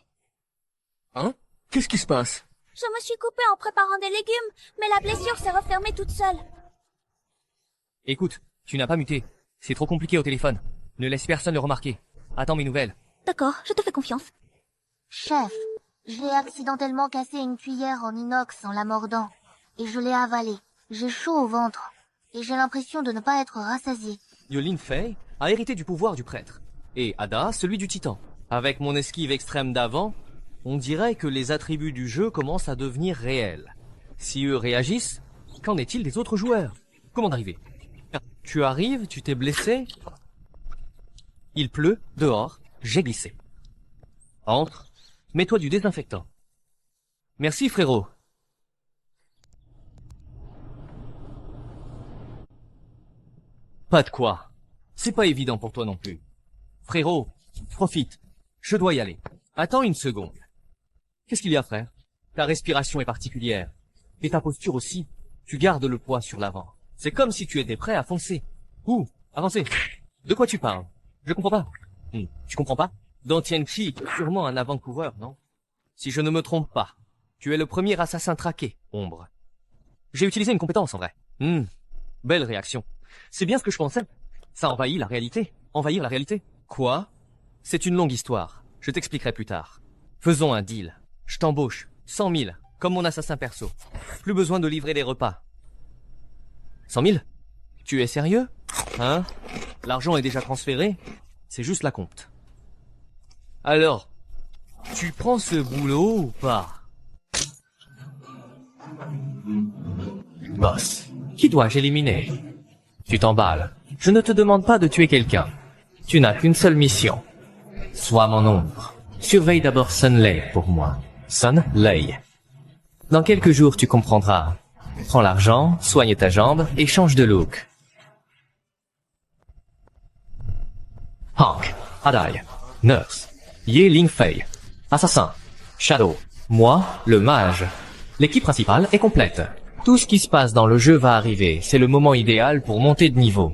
Hein? Qu'est-ce qui se passe? Je me suis coupée en préparant des légumes, mais la blessure s'est refermée toute seule. Écoute, tu n'as pas muté. C'est trop compliqué au téléphone. Ne laisse personne le remarquer. Attends mes nouvelles. D'accord, je te fais confiance. Chef, j'ai accidentellement cassé une cuillère en inox en la mordant, et je l'ai avalée. J'ai chaud au ventre, et j'ai l'impression de ne pas être rassasié. Lin Fei a hérité du pouvoir du prêtre, et Ada celui du titan. Avec mon esquive extrême d'avant, on dirait que les attributs du jeu commencent à devenir réels. Si eux réagissent, qu'en est-il des autres joueurs? Comment d'arriver? Tu arrives, tu t'es blessé? Il pleut, dehors, j'ai glissé. Entre, mets-toi du désinfectant. Merci frérot. Pas de quoi. C'est pas évident pour toi non plus. Frérot, profite. Je dois y aller. Attends une seconde. Qu'est-ce qu'il y a, frère? Ta respiration est particulière. Et ta posture aussi. Tu gardes le poids sur l'avant. C'est comme si tu étais prêt à foncer. Ou, avancer. De quoi tu parles? Je comprends pas. Tu comprends pas? Dans Tianqi, sûrement un avant-coureur, non? Si je ne me trompe pas, tu es le premier assassin traqué, Ombre. J'ai utilisé une compétence en vrai. Belle réaction. C'est bien ce que je pensais. Ça envahit la réalité. Envahir la réalité. Quoi? C'est une longue histoire. Je t'expliquerai plus tard. Faisons un deal. Je t'embauche. 100 000, comme mon assassin perso. Plus besoin de livrer des repas. 100 000? Tu es sérieux? Hein? L'argent est déjà transféré? C'est juste la compte. Alors, tu prends ce boulot ou pas? Boss, qui dois-je éliminer? Tu t'emballes. Je ne te demande pas de tuer quelqu'un. Tu n'as qu'une seule mission. Sois mon ombre. Surveille d'abord Sun Lei pour moi. Sun Lei. Dans quelques jours, tu comprendras. Prends l'argent, soigne ta jambe et change de look. Hank, Adai, Nurse, Ye Lingfei, Assassin, Shadow, moi, le mage. L'équipe principale est complète. Tout ce qui se passe dans le jeu va arriver. C'est le moment idéal pour monter de niveau.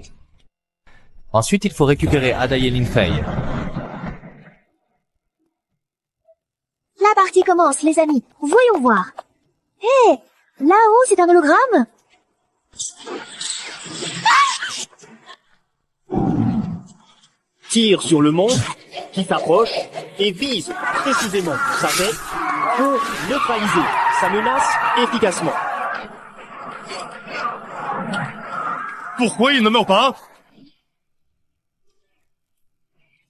Ensuite, il faut récupérer Adai et Lingfei. La partie commence, les amis. Voyons voir. Hé, là-haut, c'est un hologramme? Tire sur le monstre qui s'approche et vise précisément sa tête pour neutraliser sa menace efficacement. Pourquoi il ne meurt pas?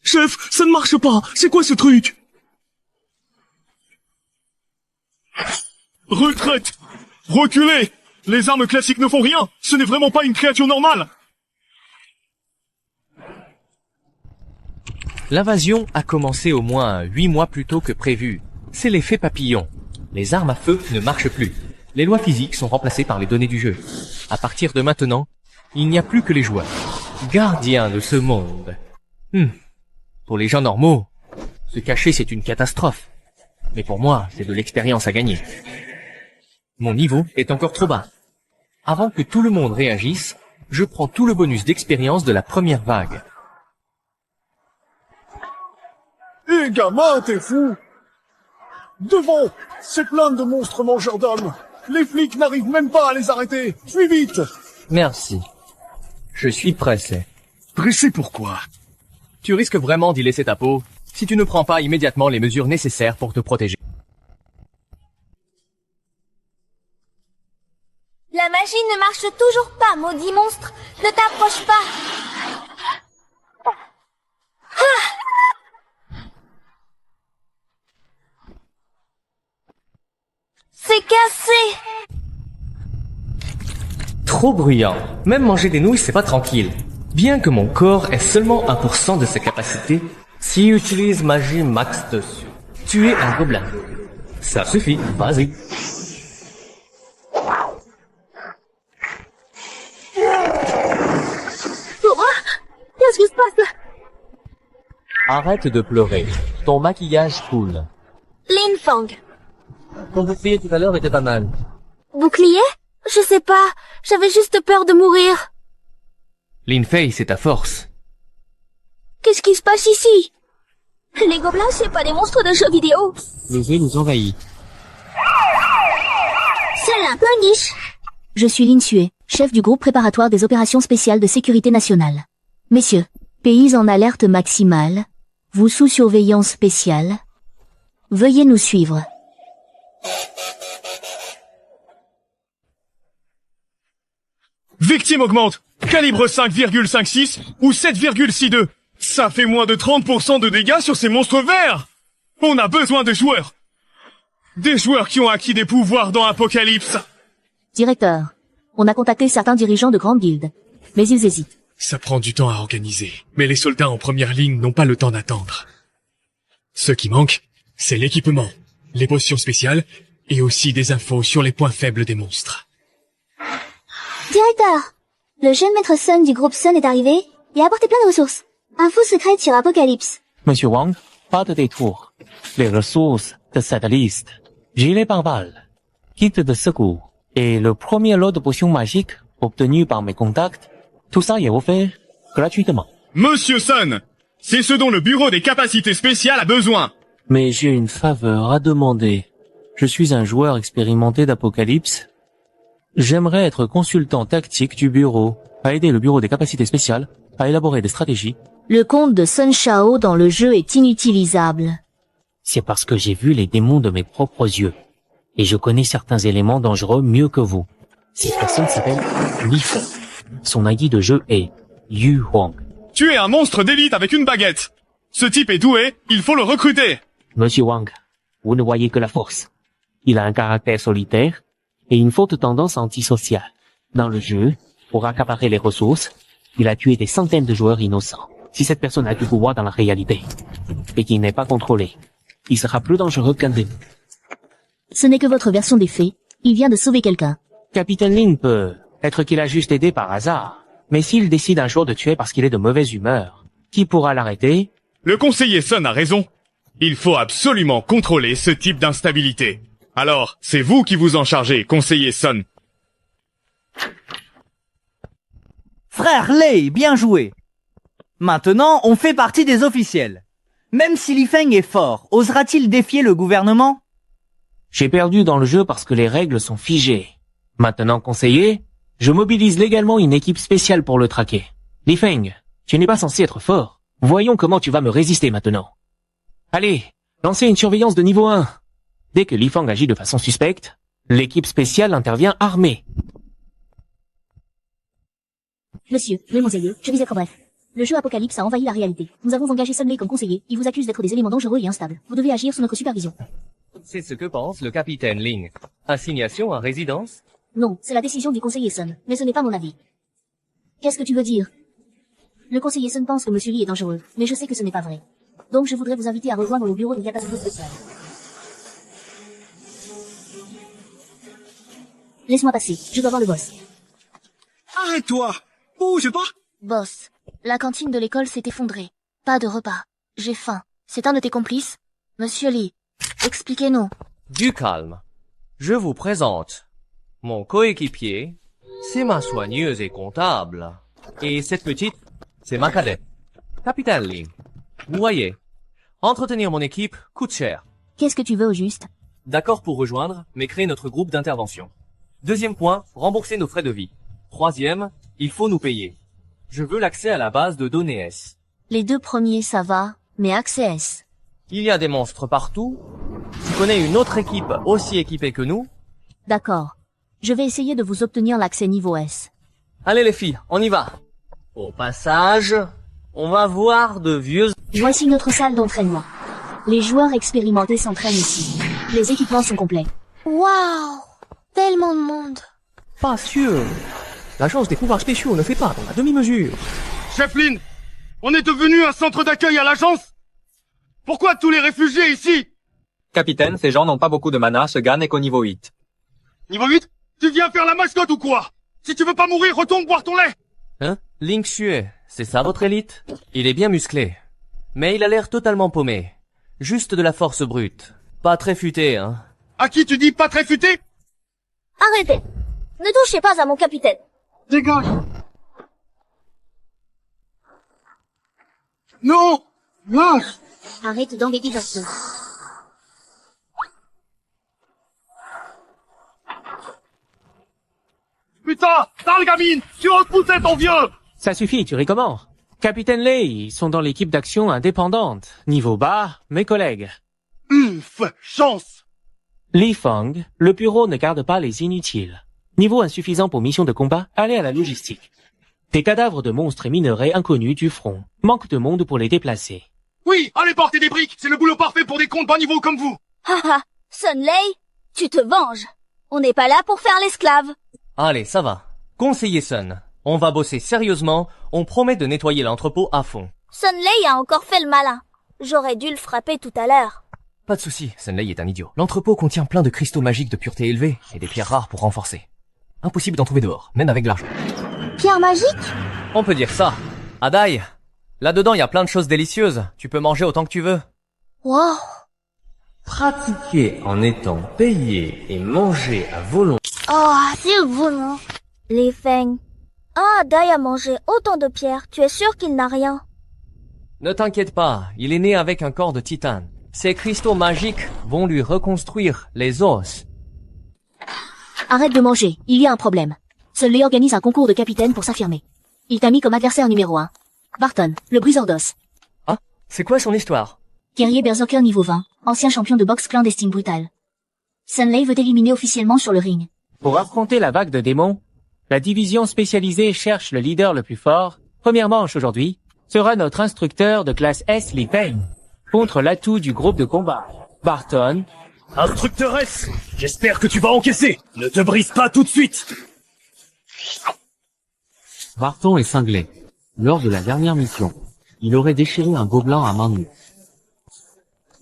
Chef, ça ne marche pas. C'est quoi ce truc? Retraite! Reculez! Les armes classiques ne font rien! Ce n'est vraiment pas une créature normale! L'invasion a commencé au moins 8 mois plus tôt que prévu. C'est l'effet papillon. Les armes à feu ne marchent plus. Les lois physiques sont remplacées par les données du jeu. À partir de maintenant, il n'y a plus que les joueurs. Gardiens de ce monde. Pour les gens normaux, se cacher c'est une catastrophe. Mais pour moi, c'est de l'expérience à gagner. Mon niveau est encore trop bas. Avant que tout le monde réagisse, je prends tout le bonus d'expérience de la première vague. Hé gamin, t'es fou! Devant, c'est plein de monstres mangeurs d'hommes. Les flics n'arrivent même pas à les arrêter. Fuis vite! Merci. Je suis pressé. Pressé pourquoi? Tu risques vraiment d'y laisser ta peau si tu ne prends pas immédiatement les mesures nécessaires pour te protéger. La magie ne marche toujours pas, maudit monstre. Ne t'approche pas. C'est cassé. Trop bruyant. Même manger des nouilles, c'est pas tranquille. Bien que mon corps ait seulement 1% de ses capacités, s'il utilise magie max dessus, tuer un gobelin. Ça suffit, vas-y. Qu'est-ce qui se passe là? Arrête de pleurer. Ton maquillage coule. Lin Fang. Ton bouclier tout à l'heure était pas mal. Bouclier? Je sais pas. J'avais juste peur de mourir. Lin Fei, c'est ta force. Qu'est-ce qui se passe ici? Les gobelins, c'est pas des monstres de jeux vidéo. Le jeu nous envahit. C'est un peu niche. Je suis Lin Xue, chef du groupe préparatoire des opérations spéciales de sécurité nationale. Messieurs, pays en alerte maximale, vous sous surveillance spéciale. Veuillez nous suivre. Victime augmente. Calibre 5,56 ou 7,62. Ça fait moins de 30% de dégâts sur ces monstres verts. On a besoin de joueurs. Des joueurs qui ont acquis des pouvoirs dans Apocalypse. Directeur, on a contacté certains dirigeants de grandes guildes, mais ils hésitent. Ça prend du temps à organiser, mais les soldats en première ligne n'ont pas le temps d'attendre. Ce qui manque, c'est l'équipement, les potions spéciales et aussi des infos sur les points faibles des monstres. Directeur, le jeune maître Sun du groupe Sun est arrivé et a apporté plein de ressources. Infos secrètes sur Apocalypse. Monsieur Wang, pas de détour. Les ressources de cette liste. Gilet pare-balles, kit de secours et le premier lot de potions magiques obtenus par mes contacts. Tout ça est offert gratuitement. Monsieur Sun, c'est ce dont le bureau des capacités spéciales a besoin. Mais j'ai une faveur à demander. Je suis un joueur expérimenté d'Apocalypse. J'aimerais être consultant tactique du bureau, à aider le bureau des capacités spéciales à élaborer des stratégies. Le compte de Sun Shao dans le jeu est inutilisable. C'est parce que j'ai vu les démons de mes propres yeux. Et je connais certains éléments dangereux mieux que vous. Cette personne s'appelle Li Feng. Son ID de jeu est Yu Huang. Tu es un monstre d'élite avec une baguette. Ce type est doué, il faut le recruter. Monsieur Wang, vous ne voyez que la force. Il a un caractère solitaire et une forte tendance antisociale. Dans le jeu, pour accaparer les ressources, il a tué des centaines de joueurs innocents. Si cette personne a du pouvoir dans la réalité, et qu'il n'est pas contrôlé, il sera plus dangereux qu'un démon. Ce n'est que votre version des faits. Il vient de sauver quelqu'un. Capitaine Ling peut être qu'il a juste aidé par hasard. Mais s'il décide un jour de tuer parce qu'il est de mauvaise humeur, qui pourra l'arrêter? Le conseiller Sun a raison. Il faut absolument contrôler ce type d'instabilité. Alors, c'est vous qui vous en chargez, conseiller Sun. Frère Lei, bien joué. Maintenant, on fait partie des officiels. Même si Li Feng est fort, osera-t-il défier le gouvernement? J'ai perdu dans le jeu parce que les règles sont figées. Maintenant, conseiller, je mobilise légalement une équipe spéciale pour le traquer. Li Feng, tu n'es pas censé être fort. Voyons comment tu vas me résister maintenant. Allez, lancez une surveillance de niveau 1. Dès que Li Feng agit de façon suspecte, l'équipe spéciale intervient armée. Monsieur, le conseiller, je vais être bref. Le jeu Apocalypse a envahi la réalité. Nous avons engagé Sun Lei comme conseiller. Il vous accuse d'être des éléments dangereux et instables. Vous devez agir sous notre supervision. C'est ce que pense le capitaine Ling. Assignation à résidence? Non, c'est la décision du conseiller Sun, mais ce n'est pas mon avis. Qu'est-ce que tu veux dire? Le conseiller Sun pense que Monsieur Lee est dangereux, mais je sais que ce n'est pas vrai. Donc je voudrais vous inviter à rejoindre le bureau des catastrophes spéciales. Laisse-moi passer, je dois voir le boss. Arrête-toi! Bouge pas! Boss, la cantine de l'école s'est effondrée. Pas de repas. J'ai faim. C'est un de tes complices? Monsieur Lee, expliquez-nous. Du calme. Je vous présente mon coéquipier, c'est ma soigneuse et comptable. Et cette petite, c'est ma cadette. Capitaine Ling. Vous voyez, entretenir mon équipe coûte cher. Qu'est-ce que tu veux au juste? D'accord pour rejoindre, mais créer notre groupe d'intervention. Deuxième point, rembourser nos frais de vie. Troisième, il faut nous payer. Je veux l'accès à la base de données S. Les deux premiers ça va, mais accès S. Il y a des monstres partout. Tu connais une autre équipe aussi équipée que nous? D'accord. Je vais essayer de vous obtenir l'accès niveau S. Allez les filles, on y va. Au passage, on va voir de vieux... Voici notre salle d'entraînement. Les joueurs expérimentés s'entraînent ici. Les équipements sont complets. Waouh! Tellement de monde. Pas sûr. L'agence des pouvoirs spéciaux ne fait pas dans la demi-mesure. Chef Lin, on est devenu un centre d'accueil à l'agence? Pourquoi tous les réfugiés ici? Capitaine, ces gens n'ont pas beaucoup de mana, ce gars n'est qu'au niveau 8. Niveau 8? Tu viens faire la mascotte ou quoi? Si tu veux pas mourir, retourne boire ton lait! Hein? Ling Xue, c'est ça votre élite? Il est bien musclé. Mais il a l'air totalement paumé. Juste de la force brute. Pas très futé, hein? À qui tu dis pas très futé? Arrêtez! Ne touchez pas à mon capitaine. Dégage! Non! Lâche! Arrête d'embêter Justin. Putain! Sale gamine! Tu repoussais ton vieux! Ça suffit, tu ris comment? Capitaine Lei, ils sont dans l'équipe d'action indépendante. Niveau bas, mes collègues. Chance! Li Feng, le bureau ne garde pas les inutiles. Niveau insuffisant pour mission de combat, allez à la logistique. Des cadavres de monstres et minerais inconnus du front. Manque de monde pour les déplacer. Oui, allez porter des briques! C'est le boulot parfait pour des comptes bas niveau comme vous! Haha, Sun Lei, tu te venges. On n'est pas là pour faire l'esclave. Allez, ça va. Conseiller Sun, on va bosser sérieusement, on promet de nettoyer l'entrepôt à fond. Sun Lei a encore fait le malin. J'aurais dû le frapper tout à l'heure. Pas de souci, Sun Lei est un idiot. L'entrepôt contient plein de cristaux magiques de pureté élevée et des pierres rares pour renforcer. Impossible d'en trouver dehors, même avec de l'argent. Pierre magique? On peut dire ça. Adai, là-dedans il y a plein de choses délicieuses. Tu peux manger autant que tu veux. Wow. Pratiquer en étant payé et manger à volonté. Oh, c'est bon, non? Li Feng. Ah, Dai a mangé autant de pierres. Tu es sûr qu'il n'a rien? Ne t'inquiète pas, il est né avec un corps de titane. Ces cristaux magiques vont lui reconstruire les os. Arrête de manger, il y a un problème. Sun Lei organise un concours de capitaine pour s'affirmer. Il t'a mis comme adversaire numéro 1. Barton, le briseur d'os. Ah, c'est quoi son histoire? Guerrier berserker niveau 20, ancien champion de boxe clandestine brutale. Sun Lei veut éliminer officiellement sur le ring. Pour affronter la vague de démons, la division spécialisée cherche le leader le plus fort. Première manche aujourd'hui sera notre instructeur de classe S, Li Feng, contre l'atout du groupe de combat, Barton. Instructeur S, j'espère que tu vas encaisser. Ne te brise pas tout de suite. Barton est cinglé. Lors de la dernière mission, Il aurait déchiré un gobelin à main nue.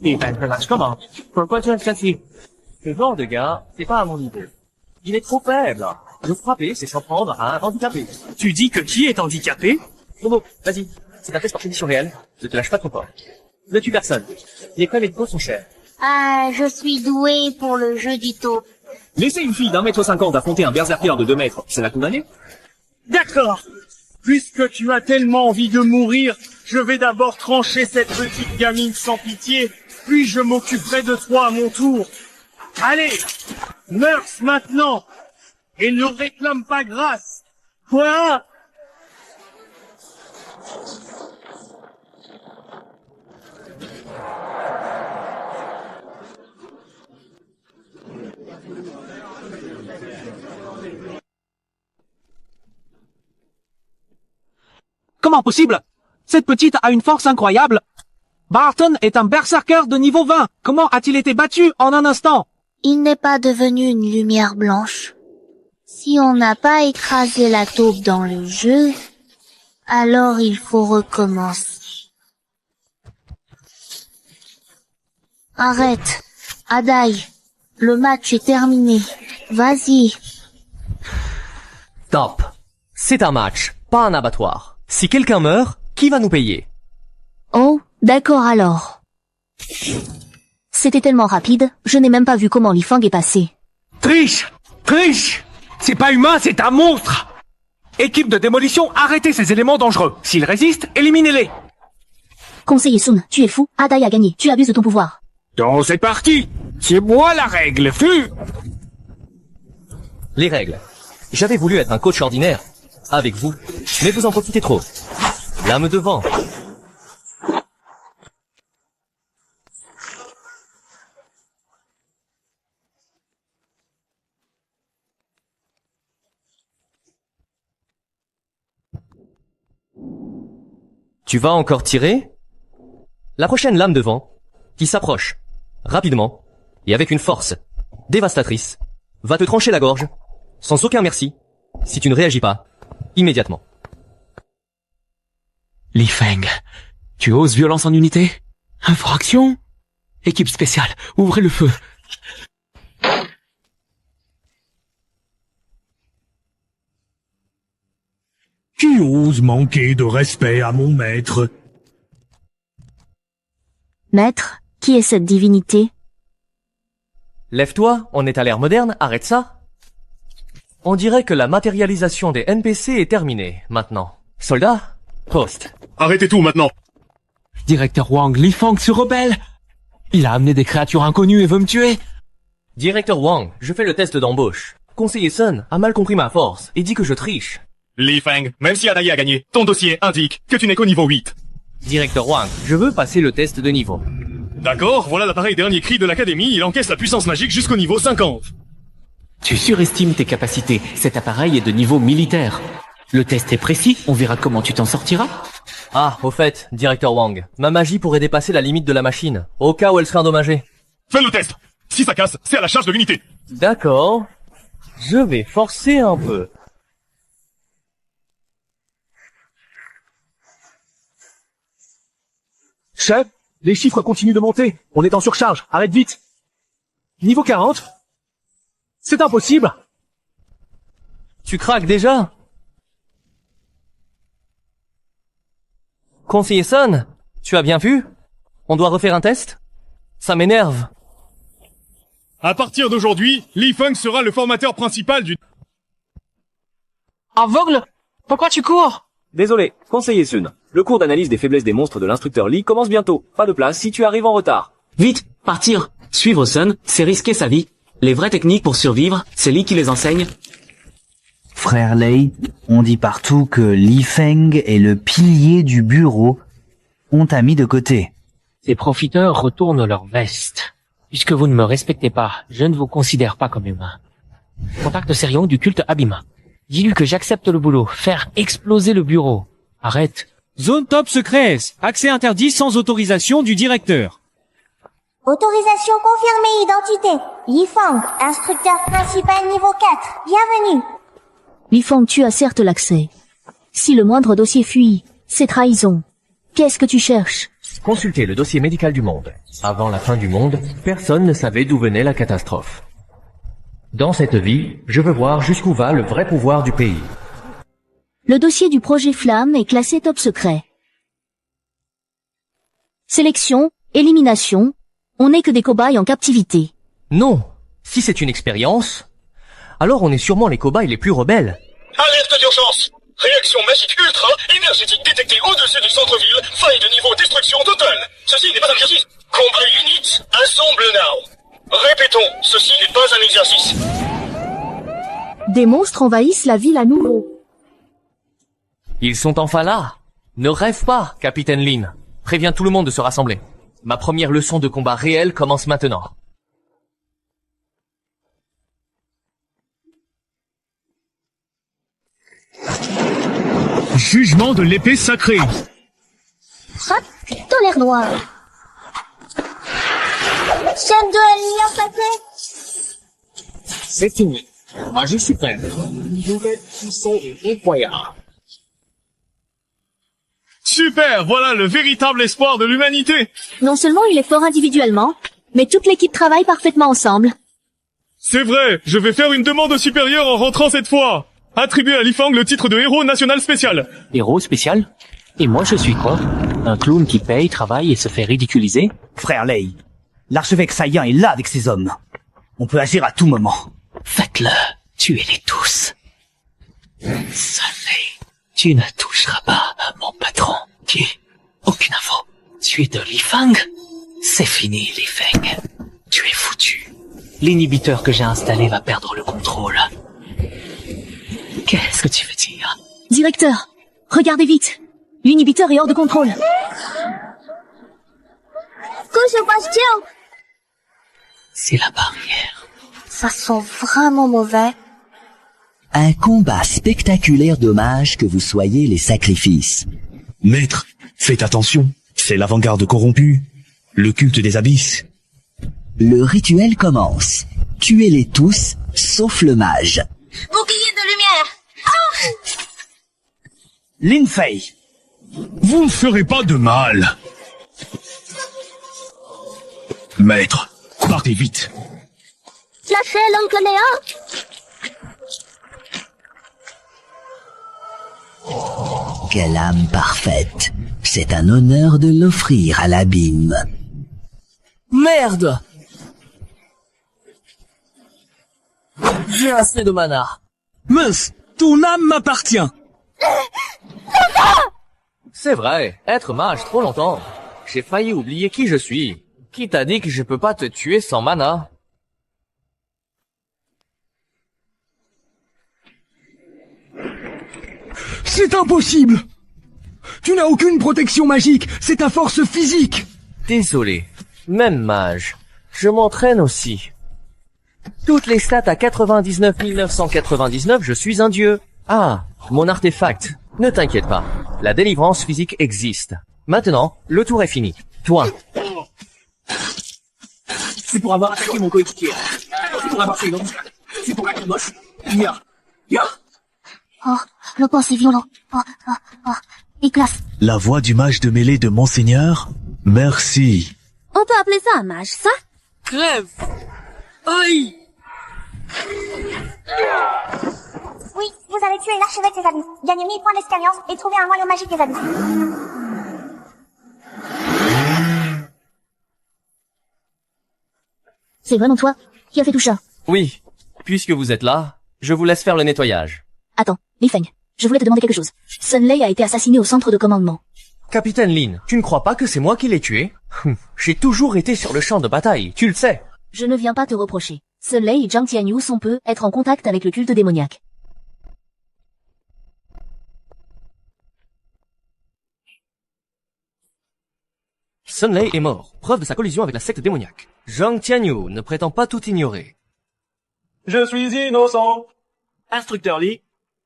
Et ben, relâche comment? Pourquoi tu as chassé? Ce genre de gars, c'est pas à mon niveau. Il est trop faible. Le frapper, c'est s'en prendre à un handicapé. Tu dis que qui est handicapé? Bobo, vas-y. C'est un test par condition réelle. Ne te lâche pas trop fort. Ne tue personne. Les frais médicaux sont chers. Ah, je suis douée pour le jeu du taupe. Laisser une fille d'1,50 m affronter un berserker de 2 mètres, c'est la condamner? D'accord. Puisque tu as tellement envie de mourir, je vais d'abord trancher cette petite gamine sans pitié, puis je m'occuperai de toi à mon tour. Allez, meurs maintenant, et ne réclame pas grâce. Quoi? Comment possible? Cette petite a une force incroyable. Barton est un berserker de niveau 20. Comment a-t-il été battu en un instant? Il n'est pas devenu une lumière blanche. Si on n'a pas écrasé la taupe dans le jeu, alors il faut recommencer. Arrête, Adai. Le match est terminé. Vas-y. Top. C'est un match, pas un abattoir. Si quelqu'un meurt, qui va nous payer? Oh, d'accord alors. C'était tellement rapide, je n'ai même pas vu comment Li Fang est passé. Triche! Triche! C'est pas humain, c'est un monstre! Équipe de démolition, arrêtez ces éléments dangereux. S'ils résistent, éliminez-les. Conseiller Sun, tu es fou, Adai a gagné, tu abuses de ton pouvoir. Dans cette partie, c'est moi la règle, Les règles. J'avais voulu être un coach ordinaire. Avec vous. Mais vous en profitez trop. Lame de vent. Tu vas encore tirer? La prochaine lame de vent, qui s'approche, rapidement, et avec une force dévastatrice, va te trancher la gorge, sans aucun merci, si tu ne réagis pas, immédiatement. Li Feng, tu oses violence en unité? Infraction? Équipe spéciale, ouvrez le feu. Qui ose manquer de respect à mon maître? Maître, qui est cette divinité? Lève-toi, on est à l'ère moderne, arrête ça. On dirait que la matérialisation des NPC est terminée, maintenant. Soldat, poste. Arrêtez tout, maintenant. Directeur Wang, Li Fang se rebelle. Il a amené des créatures inconnues et veut me tuer. Directeur Wang, je fais le test d'embauche. Conseiller Sun a mal compris ma force et dit que je triche. Li Feng, même si Adai a gagné, ton dossier indique que tu n'es qu'au niveau 8. Directeur Wang, je veux passer le test de niveau. D'accord, voilà l'appareil dernier cri de l'académie, il encaisse la puissance magique jusqu'au niveau 50. Tu surestimes tes capacités. Cet appareil est de niveau militaire. Le test est précis, on verra comment tu t'en sortiras. Ah, au fait, Directeur Wang, ma magie pourrait dépasser la limite de la machine, au cas où elle serait endommagée. Fais le test. Si ça casse, c'est à la charge de l'unité. D'accord. Je vais forcer un peu. Chef, les chiffres continuent de monter. On est en surcharge. Arrête vite. Niveau 40. C'est impossible. Tu craques déjà? Conseiller Sun, tu as bien vu? On doit refaire un test? Ça m'énerve. À partir d'aujourd'hui, Li Feng sera le formateur principal du... Aveugle? Pourquoi tu cours? Désolé, conseiller Sun. Le cours d'analyse des faiblesses des monstres de l'instructeur Lee commence bientôt. Pas de place si tu arrives en retard. Vite, partir. Suivre Sun, c'est risquer sa vie. Les vraies techniques pour survivre, c'est Lee qui les enseigne. Frère Lei, on dit partout que Li Feng est le pilier du bureau. On t'a mis de côté. Ces profiteurs retournent leur veste. Puisque vous ne me respectez pas, je ne vous considère pas comme humain. Contacte Serion du culte Abima. Dis-lui que j'accepte le boulot. Faire exploser le bureau. Arrête. Zone top secret. Accès interdit sans autorisation du directeur. Autorisation confirmée, identité. Li Fang, instructeur principal niveau 4. Bienvenue. Li Fang, tu as certes l'accès. Si le moindre dossier fuit, c'est trahison. Qu'est-ce que tu cherches? Consultez le dossier médical du monde. Avant la fin du monde, personne ne savait d'où venait la catastrophe. Dans cette vie, je veux voir jusqu'où va le vrai pouvoir du pays. Le dossier du projet Flamme est classé top secret. Sélection, élimination, on n'est que des cobayes en captivité. Non, si c'est une expérience, alors on est sûrement les cobayes les plus rebelles. Alerte d'urgence! Réaction magique ultra énergétique détectée au-dessus du centre-ville. Faille de niveau destruction totale. Ceci n'est pas un exercice. Combat unit, assemble now. Répétons, ceci n'est pas un exercice. Des monstres envahissent la ville à nouveau. Ils sont enfin là. Ne rêve pas, Capitaine Lin. Préviens tout le monde de se rassembler. Ma première leçon de combat réel commence maintenant. Jugement de l'épée sacrée. Ah, putain, l'air noir. Chaîne de alliance sacrée. C'est fini. Magie suprême. Une nouvelle puissance incroyable. Super, voilà le véritable espoir de l'humanité. Non seulement il est fort individuellement, mais toute l'équipe travaille parfaitement ensemble. C'est vrai, je vais faire une demande au supérieur en rentrant cette fois. Attribuer à Li Fang le titre de héros national spécial. Héros spécial? Et moi je suis quoi? Un clown qui paye, travaille et se fait ridiculiser? Frère Lei, l'archevêque Saiyan est là avec ses hommes. On peut agir à tout moment. Faites-le, tuez-les tous. Sunlei, tu ne toucheras pas à mon patron. Aucune info. Tu es de Li Fang? C'est fini, Li Feng. Tu es foutu. L'inhibiteur que j'ai installé va perdre le contrôle. Qu'est-ce que tu veux dire? Directeur, regardez vite. L'inhibiteur est hors de contrôle. Couche Bastien. C'est la barrière. Ça sent vraiment mauvais. Un combat spectaculaire dommage que vous soyez les sacrifices. Maître, faites attention. C'est l'avant-garde corrompue. Le culte des abysses. Le rituel commence. Tuez-les tous, sauf le mage. Bouclier de lumière. Lin Fei. Vous ne ferez pas de mal. Maître, partez vite. Lâchez l'oncle Léa. Quelle âme parfaite. C'est un honneur de l'offrir à l'abîme. Merde! J'ai assez de mana. Mince, ton âme m'appartient. C'est vrai, être mage trop longtemps. J'ai failli oublier qui je suis. Qui t'a dit que je peux pas te tuer sans mana? C'est impossible! Tu n'as aucune protection magique, c'est ta force physique! Désolé, même mage. Je m'entraîne aussi. Toutes les stats à 99 999, je suis un dieu. Ah, mon artefact. Ne t'inquiète pas, la délivrance physique existe. Maintenant, le tour est fini. Toi. C'est pour avoir attaqué mon coéquipier. C'est pour avoir fait une autre. C'est pour être moche. Ya. Oh, le boss est violent. Et classe. La voix du mage de mêlée de Monseigneur? Merci. On peut appeler ça un mage, ça? Crève. Aïe. Oui, vous avez tué l'archevêque des abysses, gagné 1000 points d'expérience et trouvé un moyen magique des abysses. C'est vraiment toi qui as fait tout ça? Oui, puisque vous êtes là, je vous laisse faire le nettoyage. Attends, Li Feng, je voulais te demander quelque chose. Sunlei a été assassiné au centre de commandement. Capitaine Lin, tu ne crois pas que c'est moi qui l'ai tué? J'ai toujours été sur le champ de bataille, tu le sais. Je ne viens pas te reprocher. Sunlei et Jiang Tianyu sont peu être en contact avec le culte démoniaque. Sunlei est mort, preuve de sa collision avec la secte démoniaque. Jiang Tianyu ne prétend pas tout ignorer. Je suis innocent. Instructeur Lee,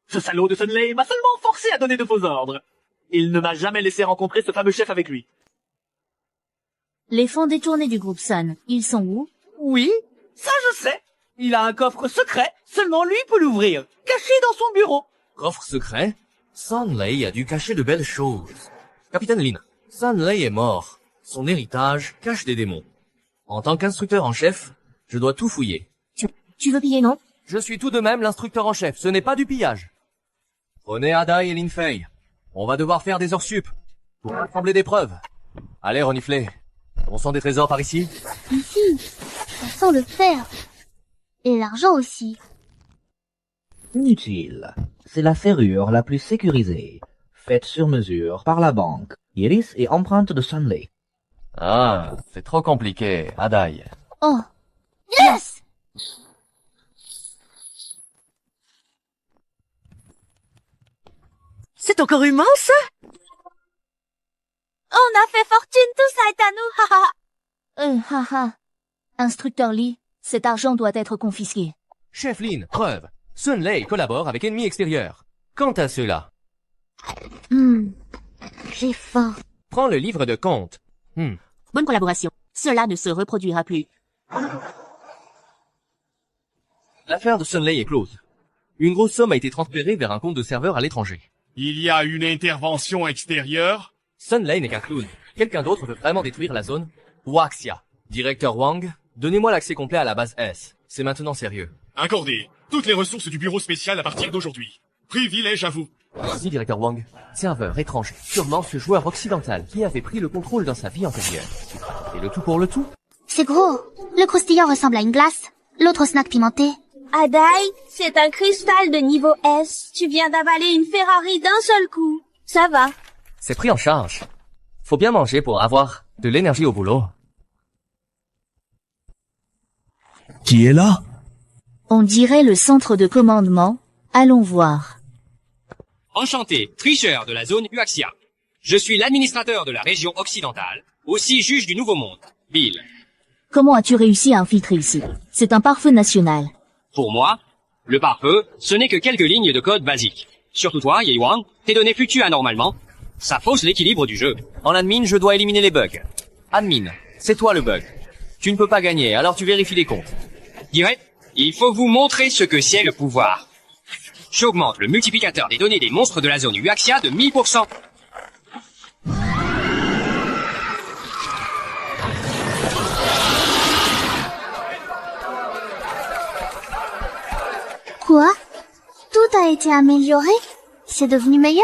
ce salaud de Sunlei m'a seulement forcé à donner de faux ordres. Il ne m'a jamais laissé rencontrer ce fameux chef avec lui. Les fonds détournés du groupe Sun, ils sont où? Oui, ça je sais. Il a un coffre secret, seulement lui peut l'ouvrir, caché dans son bureau. Coffre secret? Sunlei a dû cacher de belles choses. Capitaine Lin, Sun Lei est mort. Son héritage cache des démons. En tant qu'instructeur en chef, je dois tout fouiller. Tu veux piller, non? Je suis tout de même l'instructeur en chef, ce n'est pas du pillage. Prenez Adai et Lin Fei. On va devoir faire des heures sup pour rassembler des preuves. Allez, renifler. On sent des trésors par ici? Ici, ça sent le fer. Et l'argent aussi. Inutile. C'est la serrure la plus sécurisée, faite sur mesure par la banque. Iris et empreinte de Sun Lei. Ah, c'est trop compliqué, Adai. Oh. Yes! C'est encore humain, ça? On a fait fortune, tout ça est à nous, haha. Haha. Instructeur Lee, cet argent doit être confisqué. Chef Lin, preuve. Sun Lei collabore avec ennemis extérieurs. Quant à ceux-là, J'ai faim. prends le livre de compte. Bonne collaboration. Cela ne se reproduira plus. L'affaire de Sun Lei est close. Une grosse somme a été transférée vers un compte de serveur à l'étranger. Il y a une intervention extérieure? Sun Lei n'est qu'un clown. Quelqu'un d'autre veut vraiment détruire la zone? Waxia. Directeur Wang, donnez-moi l'accès complet à la base S. C'est maintenant sérieux. Accordé. Toutes les ressources du bureau spécial à partir d'aujourd'hui. Privilège à vous. Merci, directeur Wang. Serveur étranger. Sûrement ce joueur occidental qui avait pris le contrôle dans sa vie antérieure. Et le tout pour le tout? C'est gros. Le croustillant ressemble à une glace. L'autre au snack pimenté. Adai, c'est un cristal de niveau S. Tu viens d'avaler une Ferrari d'un seul coup. Ça va. C'est pris en charge. Faut bien manger pour avoir de l'énergie au boulot. Qui est là? On dirait le centre de commandement. Allons voir. Enchanté, tricheur de la zone Uaxia. Je suis l'administrateur de la région occidentale, aussi juge du Nouveau Monde, Bill. Comment as-tu réussi à infiltrer ici? C'est un pare-feu national. Pour moi, le pare-feu, ce n'est que quelques lignes de code basiques. Surtout toi, Ye Wang, tes données fluctuent anormalement. Ça fausse l'équilibre du jeu. En admin, je dois éliminer les bugs. Admin, c'est toi le bug. Tu ne peux pas gagner, alors tu vérifies les comptes. Dirais, il faut vous montrer ce que c'est le pouvoir. J'augmente le multiplicateur des données des monstres de la zone Uaxia de 1000%. Quoi? Tout a été amélioré? C'est devenu meilleur?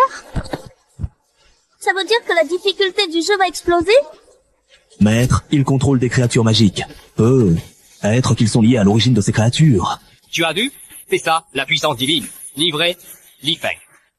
Ça veut dire que la difficulté du jeu va exploser? Maître, il contrôle des créatures magiques. Être qu'ils sont liés à l'origine de ces créatures. Tu as vu? C'est ça, la puissance divine. Livré, Li Feng.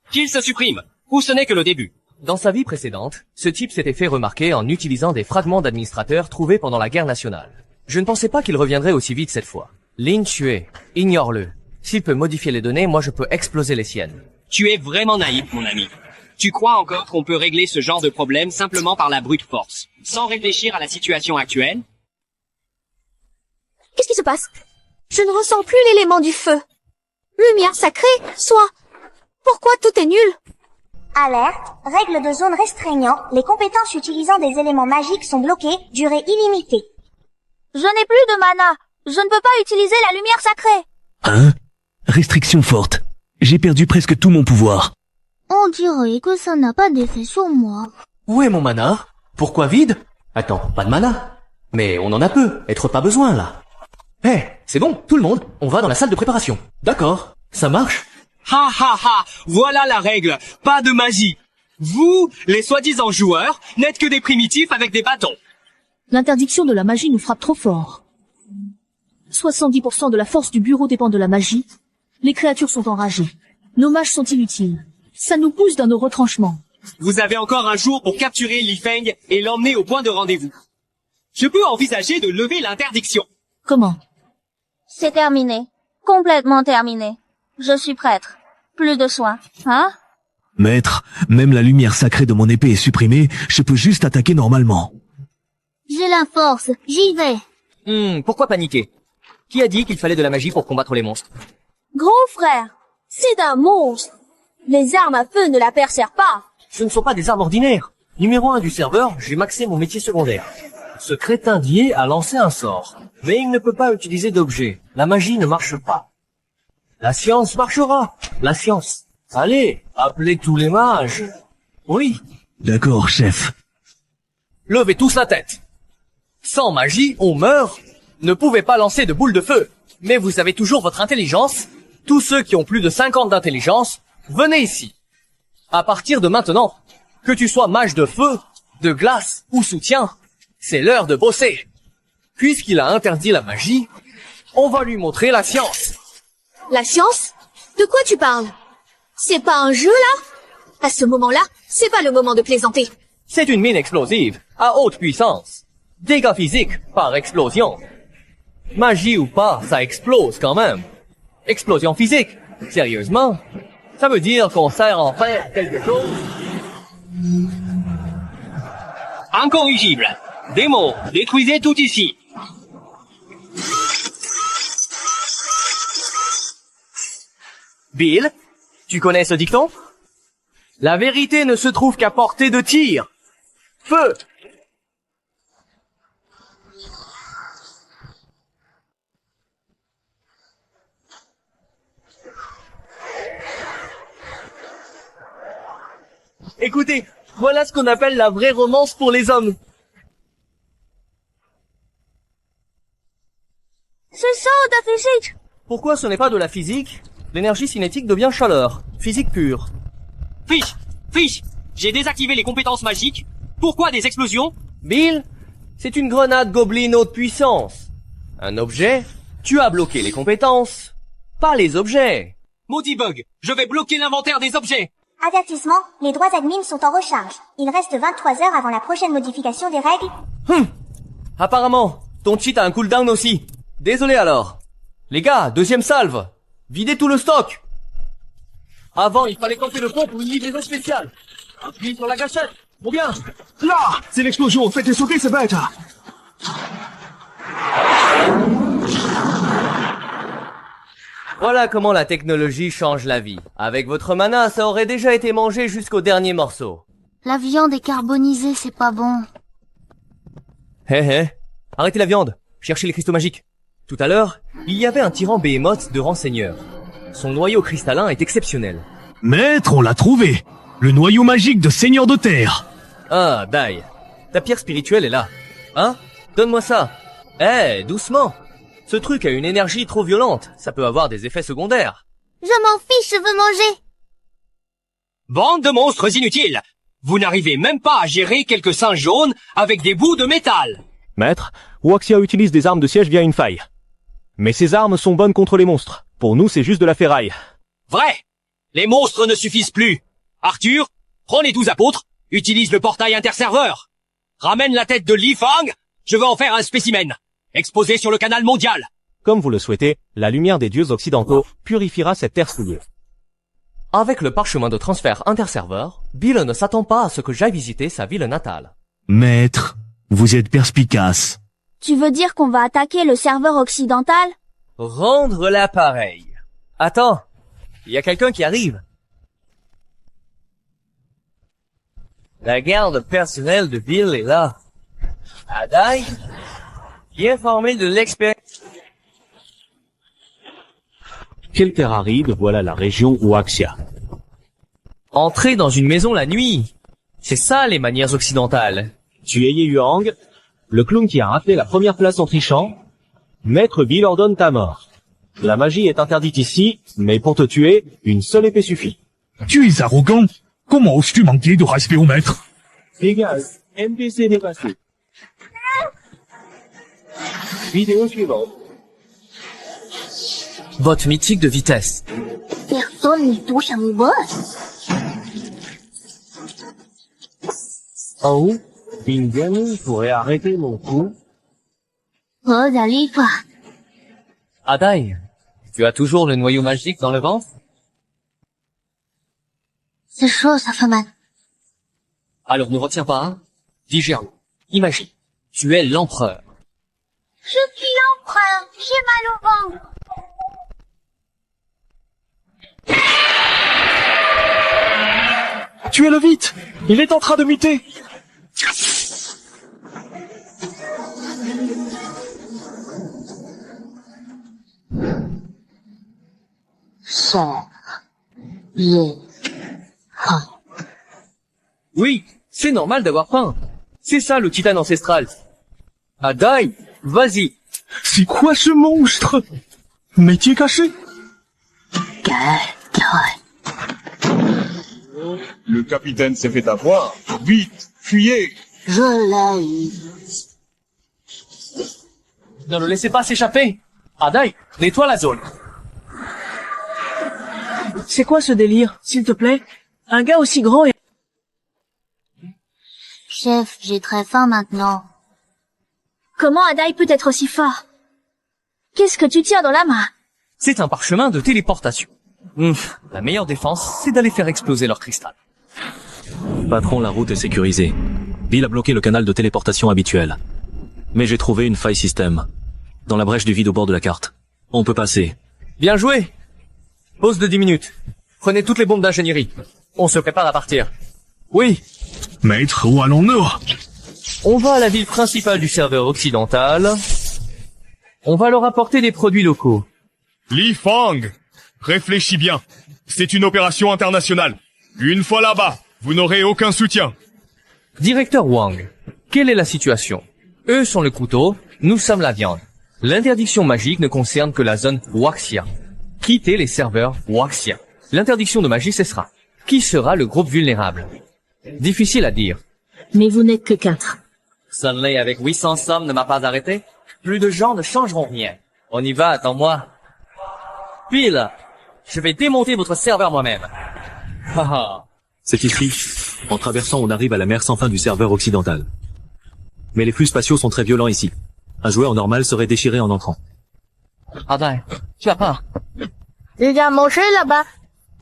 Qu'il se supprime, ou ce n'est que le début. Dans sa vie précédente, ce type s'était fait remarquer en utilisant des fragments d'administrateurs trouvés pendant la guerre nationale. Je ne pensais pas qu'il reviendrait aussi vite cette fois. Lin Xue, ignore-le. S'il peut modifier les données, moi je peux exploser les siennes. Tu es vraiment naïf, mon ami. Tu crois encore qu'on peut régler ce genre de problème simplement par la brute force, sans réfléchir à la situation actuelle? Qu'est-ce qui se passe? Je ne ressens plus l'élément du feu. Lumière sacrée, soit. Pourquoi tout est nul? Alerte, règle de zone restreignant, les compétences utilisant des éléments magiques sont bloquées, durée illimitée. Je n'ai plus de mana. Je ne peux pas utiliser la lumière sacrée. Hein? Restriction forte. J'ai perdu presque tout mon pouvoir. On dirait que ça n'a pas d'effet sur moi. Où est mon mana? Pourquoi vide? Attends, pas de mana? Mais on en a peu, être pas besoin là. C'est bon, tout le monde, on va dans la salle de préparation. D'accord, ça marche? Ha ha ha, voilà la règle, pas de magie. Vous, les soi-disant joueurs, n'êtes que des primitifs avec des bâtons. L'interdiction de la magie nous frappe trop fort. 70% de la force du bureau dépend de la magie. Les créatures sont enragées. Nos mages sont inutiles. Ça nous pousse dans nos retranchements. Vous avez encore un jour pour capturer Li Feng et l'emmener au point de rendez-vous. Je peux envisager de lever l'interdiction. Comment? C'est terminé. Complètement terminé. Je suis prêtre. Plus de soins, hein? Maître, même la lumière sacrée de mon épée est supprimée, je peux juste attaquer normalement. J'ai la force, j'y vais. Pourquoi paniquer? Qui a dit qu'il fallait de la magie pour combattre les monstres? Grand frère, c'est un monstre. Les armes à feu ne la percèrent pas. Ce ne sont pas des armes ordinaires. Numéro 1 du serveur, j'ai maxé mon métier secondaire. Ce crétin d'IA a lancé un sort. Mais il ne peut pas utiliser d'objet. La magie ne marche pas. La science marchera. La science. Allez, appelez tous les mages. Oui. D'accord, chef. Levez tous la tête. Sans magie, on meurt. Ne pouvez pas lancer de boules de feu. Mais vous avez toujours votre intelligence. Tous ceux qui ont plus de 50 d'intelligence, venez ici. À partir de maintenant, que tu sois mage de feu, de glace ou soutien, c'est l'heure de bosser. Puisqu'il a interdit la magie, on va lui montrer la science. La science? De quoi tu parles? C'est pas un jeu, là? À ce moment-là, c'est pas le moment de plaisanter. C'est une mine explosive, à haute puissance. Dégâts physiques par explosion. Magie ou pas, ça explose quand même. Explosion physique. Sérieusement? Ça veut dire qu'on sert en faire quelque chose? Incorrigible. Démon, détruisez tout ici. Bill, tu connais ce dicton? La vérité ne se trouve qu'à portée de tir. Feu! Écoutez, voilà ce qu'on appelle la vraie romance pour les hommes. C'est ça, de la physique. Pourquoi ce n'est pas de la physique? L'énergie cinétique devient chaleur. Physique pure. Fiche, j'ai désactivé les compétences magiques. Pourquoi des explosions? Bill, c'est une grenade Goblin haute puissance. Un objet, tu as bloqué les compétences, pas les objets. Maudit bug, je vais bloquer l'inventaire des objets. Avertissement, les droits admin sont en recharge. Il reste 23 heures avant la prochaine modification des règles. Apparemment, ton cheat a un cooldown aussi. Désolé alors. Les gars, deuxième salve. Videz tout le stock. Avant, il fallait camper le pont pour une livraison spéciale. Appuie sur la gâchette. Trop bien. Là, c'est l'explosion. Faites sauter ces bêtes. Voilà comment la technologie change la vie. Avec votre mana, ça aurait déjà été mangé jusqu'au dernier morceau. La viande est carbonisée, c'est pas bon. Arrêtez la viande. Cherchez les cristaux magiques. Tout à l'heure, il y avait un tyran Behemoth de rang seigneur. Son noyau cristallin est exceptionnel. Maître, on l'a trouvé. Le noyau magique de Seigneur de Terre. Ah, Dai. Ta pierre spirituelle est là. Hein? Donne-moi ça. Doucement. Ce truc a une énergie trop violente. Ça peut avoir des effets secondaires. Je m'en fiche, je veux manger. Bande de monstres inutiles. Vous n'arrivez même pas à gérer quelques singes jaunes avec des bouts de métal. Maître, Waxia utilise des armes de siège via une faille. Mais ces armes sont bonnes contre les monstres. Pour nous, c'est juste de la ferraille. Vrai. Les monstres ne suffisent plus. Arthur, prends les 12 apôtres, utilise le portail interserveur. Ramène la tête de Li Fang, je veux en faire un spécimen. Exposé sur le canal mondial. Comme vous le souhaitez, la lumière des dieux occidentaux purifiera cette terre souillée. Avec le parchemin de transfert interserveur, Bill ne s'attend pas à ce que j'aille visiter sa ville natale. Maître, vous êtes perspicace. Tu veux dire qu'on va attaquer le serveur occidental? Rendre l'appareil. Attends, il y a quelqu'un qui arrive. La garde personnelle de Bill est là. Adai, bien formé de l'expérience. Quelle terre aride, voilà la région Waxia. Entrer dans une maison la nuit. C'est ça les manières occidentales. Tu es Ye Yuang, le clown qui a raflé la première place en trichant. Maître Bill ordonne ta mort. La magie est interdite ici, mais pour te tuer, une seule épée suffit. Tu es arrogant. Comment oses-tu manquer de respect au maître? Égal, NPC dépassé. Vidéo suivante. Botte mythique de vitesse. Personne n'y touche à mon boss. En haut, une gamine pourrait arrêter mon coup. Oh, d'aller pas. Adai, tu as toujours le noyau magique dans le ventre? C'est chaud, ça fait mal. Alors ne retiens pas, hein? Digère-le. Imagine, tu es l'empereur. Je suis l'empereur, j'ai mal au ventre. Tuez-le vite! Il est en train de muter! Oui, c'est normal d'avoir faim. C'est ça le titane ancestral. Adai, vas-y. C'est quoi ce monstre? Métier caché? Le capitaine s'est fait avoir. Vite, fuyez. Je l'ai. Ne le laissez pas s'échapper. Adai, nettoie la zone. C'est quoi ce délire, s'il te plaît? Un gars aussi grand et... Chef, j'ai très faim maintenant. Comment Adai peut être aussi fort? Qu'est-ce que tu tiens dans la main? C'est un parchemin de téléportation. La meilleure défense, c'est d'aller faire exploser leur cristal. Patron, la route est sécurisée. Bill a bloqué le canal de téléportation habituel. Mais j'ai trouvé une faille système. Dans la brèche du vide au bord de la carte. On peut passer. Bien joué. Pause de 10 minutes. Prenez toutes les bombes d'ingénierie. On se prépare à partir. Oui. Maître, où allons-nous? On va à la ville principale du serveur occidental. On va leur apporter des produits locaux. Li Fang, réfléchis bien. C'est une opération internationale. Une fois là-bas, vous n'aurez aucun soutien. Directeur Wang, quelle est la situation? Eux sont le couteau, nous sommes la viande. L'interdiction magique ne concerne que la zone Waxia. Quittez les serveurs Waxia. L'interdiction de magie cessera. Qui sera le groupe vulnérable? Difficile à dire. Mais vous n'êtes que 4. Sunley avec 800 sommes ne m'a pas arrêté. Plus de gens ne changeront rien. On y va, attends-moi. Bill, je vais démonter votre serveur moi-même. C'est ici. En traversant, on arrive à la mer sans fin du serveur occidental. Mais les flux spatiaux sont très violents ici. Un joueur normal serait déchiré en entrant. Adai, tu vas pas. Il y a à manger là-bas.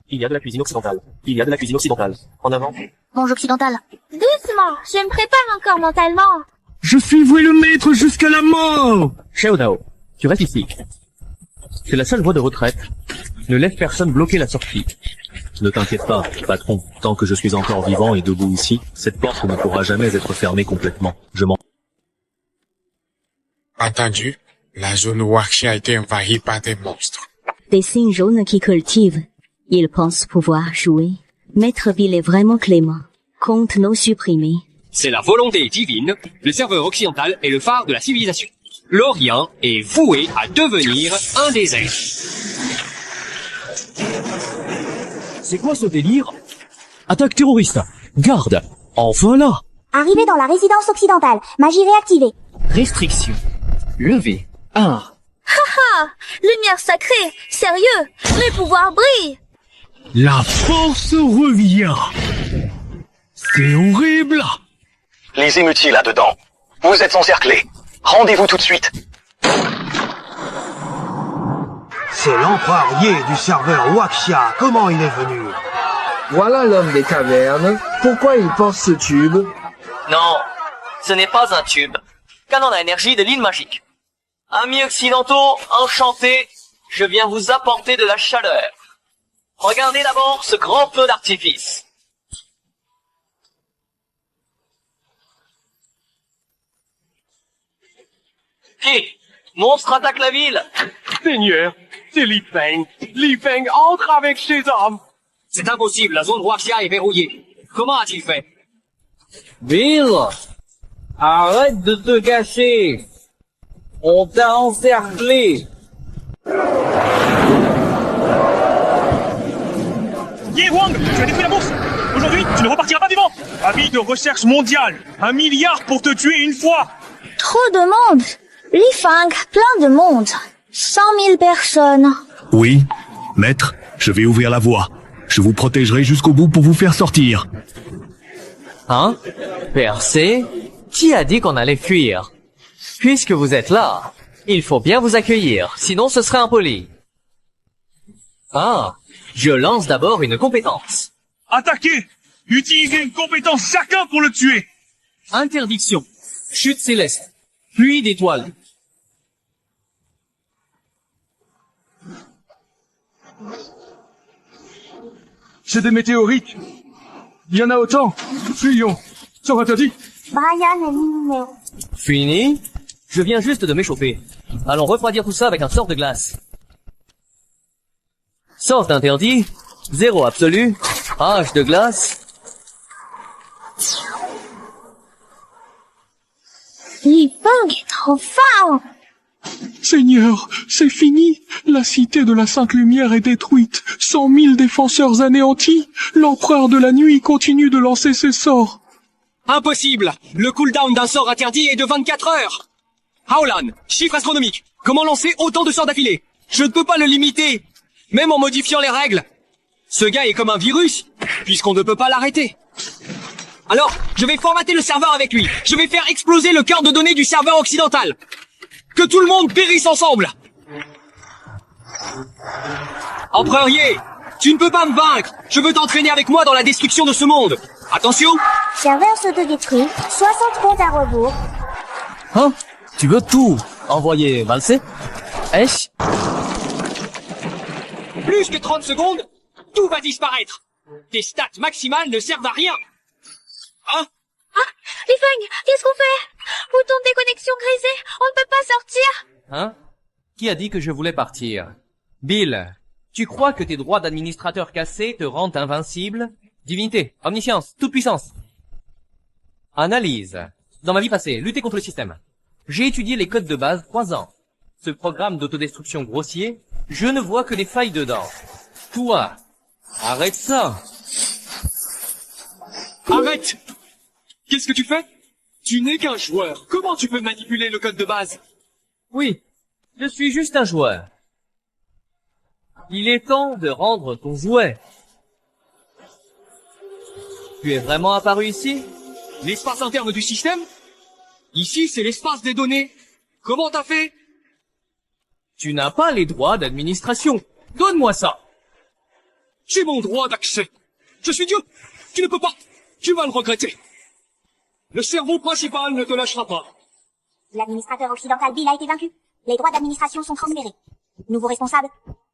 Il y a de la cuisine occidentale. Il y a de la cuisine occidentale. En avant. Mange occidental. Doucement, je me prépare encore mentalement. Je suis voué le maître jusqu'à la mort. Xiaodao, tu restes ici. C'est la seule voie de retraite. Ne laisse personne bloquer la sortie. Ne t'inquiète pas, patron. Tant que je suis encore vivant et debout ici, cette porte ne pourra jamais être fermée complètement. Je m'en... Entendu, la zone Waxia a été envahie par des monstres. Des signes jaunes qui cultivent. Ils pensent pouvoir jouer. Maître Bill est vraiment clément. Compte nos supprimés. C'est la volonté divine. Le serveur occidental est le phare de la civilisation. L'Orient est voué à devenir un désert. C'est quoi ce délire? Attaque terroriste. Garde. Enfin là. Arrivé dans la résidence occidentale. Magie réactivée. Restriction. Levé. 1. Haha! Lumière sacrée! Sérieux! Mes pouvoirs brillent! La force revient. C'est horrible. Lisez-moi-t-il là-dedans. Vous êtes encerclés. Rendez-vous tout de suite. C'est l'empereur Ye du serveur Waxia. Comment il est venu? Voilà l'homme des cavernes. Pourquoi il porte ce tube? Non, ce n'est pas un tube. Canon à énergie de l'île magique. Amis occidentaux, enchantés, je viens vous apporter de la chaleur. Regardez d'abord ce grand feu d'artifice. Qui? Monstre attaque la ville. Seigneur, c'est Li Feng. Li Feng entre avec ses hommes. C'est impossible, la zone Waxia est verrouillée. Comment a-t-il fait? Bill, arrête de te cacher. On t'a encerclé. Ye Huang, tu as détruit la bourse. Aujourd'hui, tu ne repartiras pas vivant. Avis de recherche mondiale. 1 milliard pour te tuer une fois. Trop de monde. Li Fang, plein de monde. 100 000 personnes. Oui, maître, je vais ouvrir la voie. Je vous protégerai jusqu'au bout pour vous faire sortir. Hein? Percé? Qui a dit qu'on allait fuir? Puisque vous êtes là, il faut bien vous accueillir, sinon ce serait impoli. Ah, je lance d'abord une compétence. Attaquez! Utilisez une compétence chacun pour le tuer. Interdiction. Chute céleste. Pluie d'étoiles. C'est des météorites. Il y en a autant. Fuyons. Sors interdit. Brian est éliminé. Fini? Je viens juste de m'échauffer. Allons refroidir tout ça avec un sort de glace. Sort interdit. 0 absolu. Rage de glace. Li Feng est trop fort. Seigneur, c'est fini. La cité de la Sainte Lumière est détruite. 100 000 défenseurs anéantis. L'empereur de la nuit continue de lancer ses sorts. Impossible! Le cooldown d'un sort interdit est de 24 heures! Haolan, chiffre astronomique! Comment lancer autant de sorts d'affilée? Je ne peux pas le limiter! Même en modifiant les règles! Ce gars est comme un virus, puisqu'on ne peut pas l'arrêter. Alors, je vais formater le serveur avec lui. Je vais faire exploser le cœur de données du serveur occidental. Que tout le monde périsse ensemble! Empereur Ye, tu ne peux pas me vaincre! Je veux t'entraîner avec moi dans la destruction de ce monde! Attention! Serveur s'autodétruit, 60 comptes à rebours. Hein? Tu veux tout envoyer valser? Esh? Plus que 30 secondes, tout va disparaître! Tes stats maximales ne servent à rien! Hein? Ah, Li Feng, qu'est-ce qu'on fait? Bouton de déconnexion grisé, on ne peut pas sortir. Hein? Qui a dit que je voulais partir? Bill, tu crois que tes droits d'administrateur cassés te rendent invincible? Divinité, omniscience, toute puissance. Analyse. Dans ma vie passée, lutter contre le système. J'ai étudié les codes de base 3 ans. Ce programme d'autodestruction grossier, je ne vois que des failles dedans. Toi, arrête ça. Arrête! Qu'est-ce que tu fais? Tu n'es qu'un joueur. Comment tu peux manipuler le code de base? Oui, je suis juste un joueur. Il est temps de rendre ton jouet. Tu es vraiment apparu ici? L'espace interne du système? Ici, c'est l'espace des données. Comment t'as fait? Tu n'as pas les droits d'administration. Donne-moi ça. J'ai mon droit d'accès. Je suis Dieu. Tu ne peux pas. Tu vas le regretter. Le cerveau principal ne te lâchera pas. L'administrateur occidental Bill a été vaincu. Les droits d'administration sont transférés. Nouveau responsable,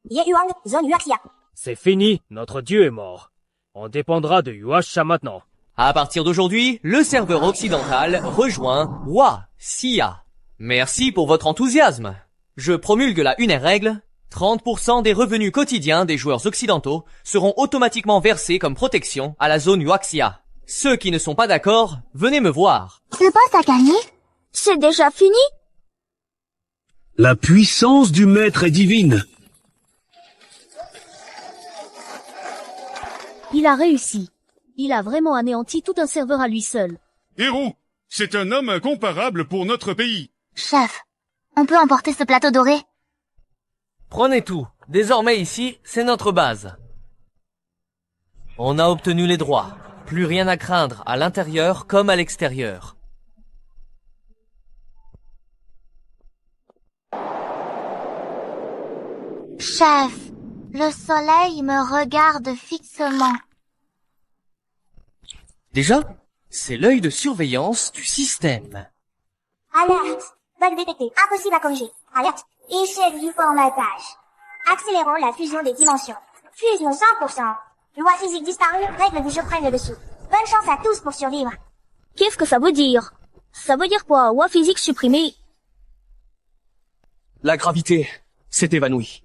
Ye Huang, zone Huaxia. C'est fini, notre dieu est mort. On dépendra de Huaxia maintenant. À partir d'aujourd'hui, le serveur occidental rejoint Huaxia. Merci pour votre enthousiasme. Je promulgue la une règle. 30% des revenus quotidiens des joueurs occidentaux seront automatiquement versés comme protection à la zone Huaxia. Ceux qui ne sont pas d'accord, venez me voir. Le boss a gagné? C'est déjà fini? La puissance du maître est divine. Il a réussi. Il a vraiment anéanti tout un serveur à lui seul. Héros, c'est un homme incomparable pour notre pays. Chef, on peut emporter ce plateau doré? Prenez tout. Désormais ici, c'est notre base. On a obtenu les droits. Plus rien à craindre à l'intérieur comme à l'extérieur. Chef, le soleil me regarde fixement. Déjà, c'est l'œil de surveillance du système. Alerte! Bug détecté. Impossible à corriger. Alerte! Échec du formatage. Accélérons la fusion des dimensions. Fusion 100%. Loi physique disparue, règles du jeu prennent le dessus. Bonne chance à tous pour survivre. Qu'est-ce que ça veut dire? Ça veut dire quoi? Loi physique supprimée. La gravité s'est évanouie.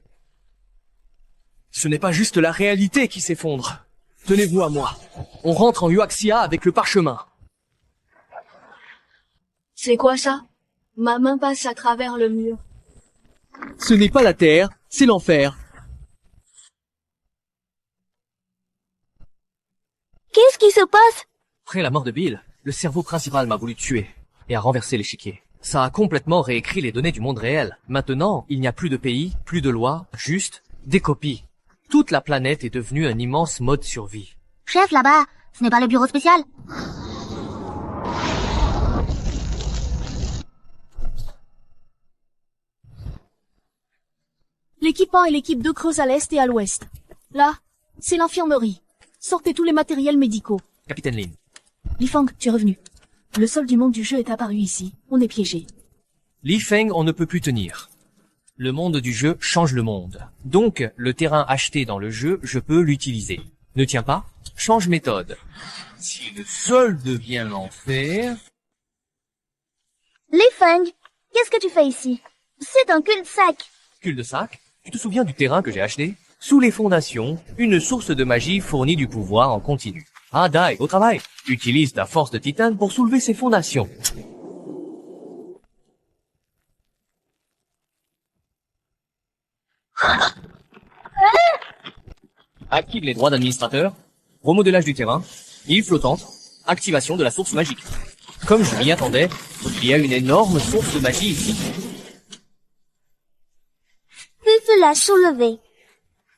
Ce n'est pas juste la réalité qui s'effondre. Tenez-vous à moi. On rentre en Huaxia avec le parchemin. C'est quoi ça? Ma main passe à travers le mur. Ce n'est pas la terre, c'est l'enfer. Qu'est-ce qui se passe? Après la mort de Bill, le cerveau principal m'a voulu tuer et a renversé l'échiquier. Ça a complètement réécrit les données du monde réel. Maintenant, il n'y a plus de pays, plus de lois, juste des copies. Toute la planète est devenue un immense mode survie. Chef, là-bas, ce n'est pas le bureau spécial? L'équipe 1 et l'équipe 2 creusent à l'est et à l'ouest. Là, c'est l'infirmerie. Sortez tous les matériels médicaux. Capitaine Lin. Li Feng, tu es revenu. Le sol du monde du jeu est apparu ici. On est piégé. Li Feng, on ne peut plus tenir. Le monde du jeu change le monde. Donc, le terrain acheté dans le jeu, je peux l'utiliser. Ne tient pas? Change méthode. Si le sol devient l'enfer... Li Feng, qu'est-ce que tu fais ici? C'est un cul-de-sac. Cul-de-sac? Tu te souviens du terrain que j'ai acheté? Sous les fondations, une source de magie fournit du pouvoir en continu. Ah, Dai, au travail. Utilise ta force de titane pour soulever ses fondations. Active les droits d'administrateur, remodelage du terrain, île flottante, activation de la source magique. Comme je m'y attendais, il y a une énorme source de magie ici. Peux-tu la soulever?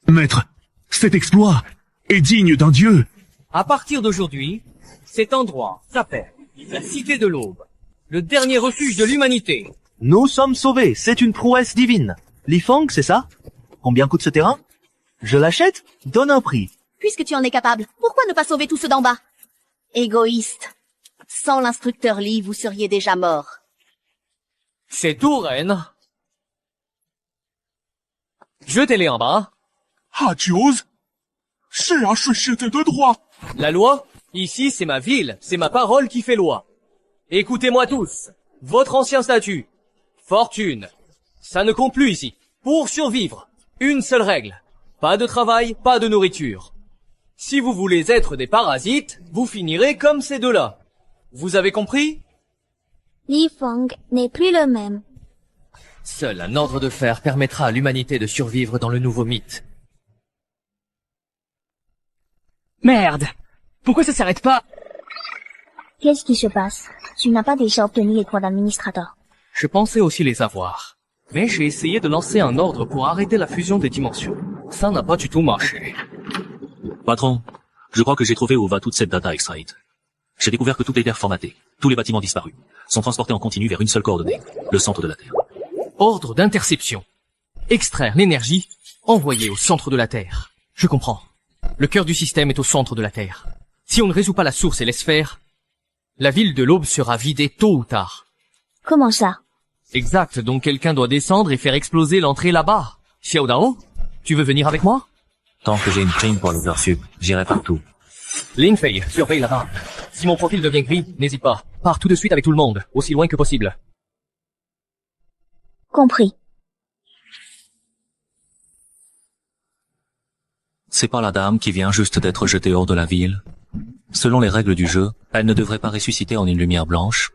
Maître, cet exploit est digne d'un dieu. À partir d'aujourd'hui, cet endroit s'appelle la Cité de l'Aube, le dernier refuge de l'humanité. Nous sommes sauvés, c'est une prouesse divine. Lifang, c'est ça? Combien coûte ce terrain? Je l'achète? Donne un prix. Puisque tu en es capable, pourquoi ne pas sauver tous ceux d'en bas? Égoïste. Sans l'instructeur Lee, vous seriez déjà mort. C'est tout, reine. Jetez-les en bas. Ah, tu oses? C'est un société de droit. La loi? Ici, c'est ma ville, c'est ma parole qui fait loi. Écoutez-moi tous. Votre ancien statut. Fortune. Ça ne compte plus ici. Pour survivre, une seule règle. Pas de travail, pas de nourriture. Si vous voulez être des parasites, vous finirez comme ces deux-là. Vous avez compris? Lifang n'est plus le même. Seul un ordre de fer permettra à l'humanité de survivre dans le nouveau mythe. Merde! Pourquoi ça s'arrête pas? Qu'est-ce qui se passe? Tu n'as pas déjà obtenu les droits d'administrateur. Je pensais aussi les avoir. Mais j'ai essayé de lancer un ordre pour arrêter la fusion des dimensions. Ça n'a pas du tout marché. Patron, je crois que j'ai trouvé où va toute cette data extraite. J'ai découvert que toutes les terres formatées, tous les bâtiments disparus, sont transportés en continu vers une seule coordonnée, le centre de la Terre. Ordre d'interception. Extraire l'énergie, envoyer au centre de la Terre. Je comprends. Le cœur du système est au centre de la Terre. Si on ne résout pas la source et laisse faire, la ville de l'Aube sera vidée tôt ou tard. Comment ça? Exact, donc quelqu'un doit descendre et faire exploser l'entrée là-bas. Xiao Dao, tu veux venir avec moi? Tant que j'ai une prime pour les heures sup, j'irai partout. Lin Fei, surveille là-bas. Si mon profil devient gris, n'hésite pas. Pars tout de suite avec tout le monde, aussi loin que possible. Compris. C'est pas la dame qui vient juste d'être jetée hors de la ville. Selon les règles du jeu, elle ne devrait pas ressusciter en une lumière blanche.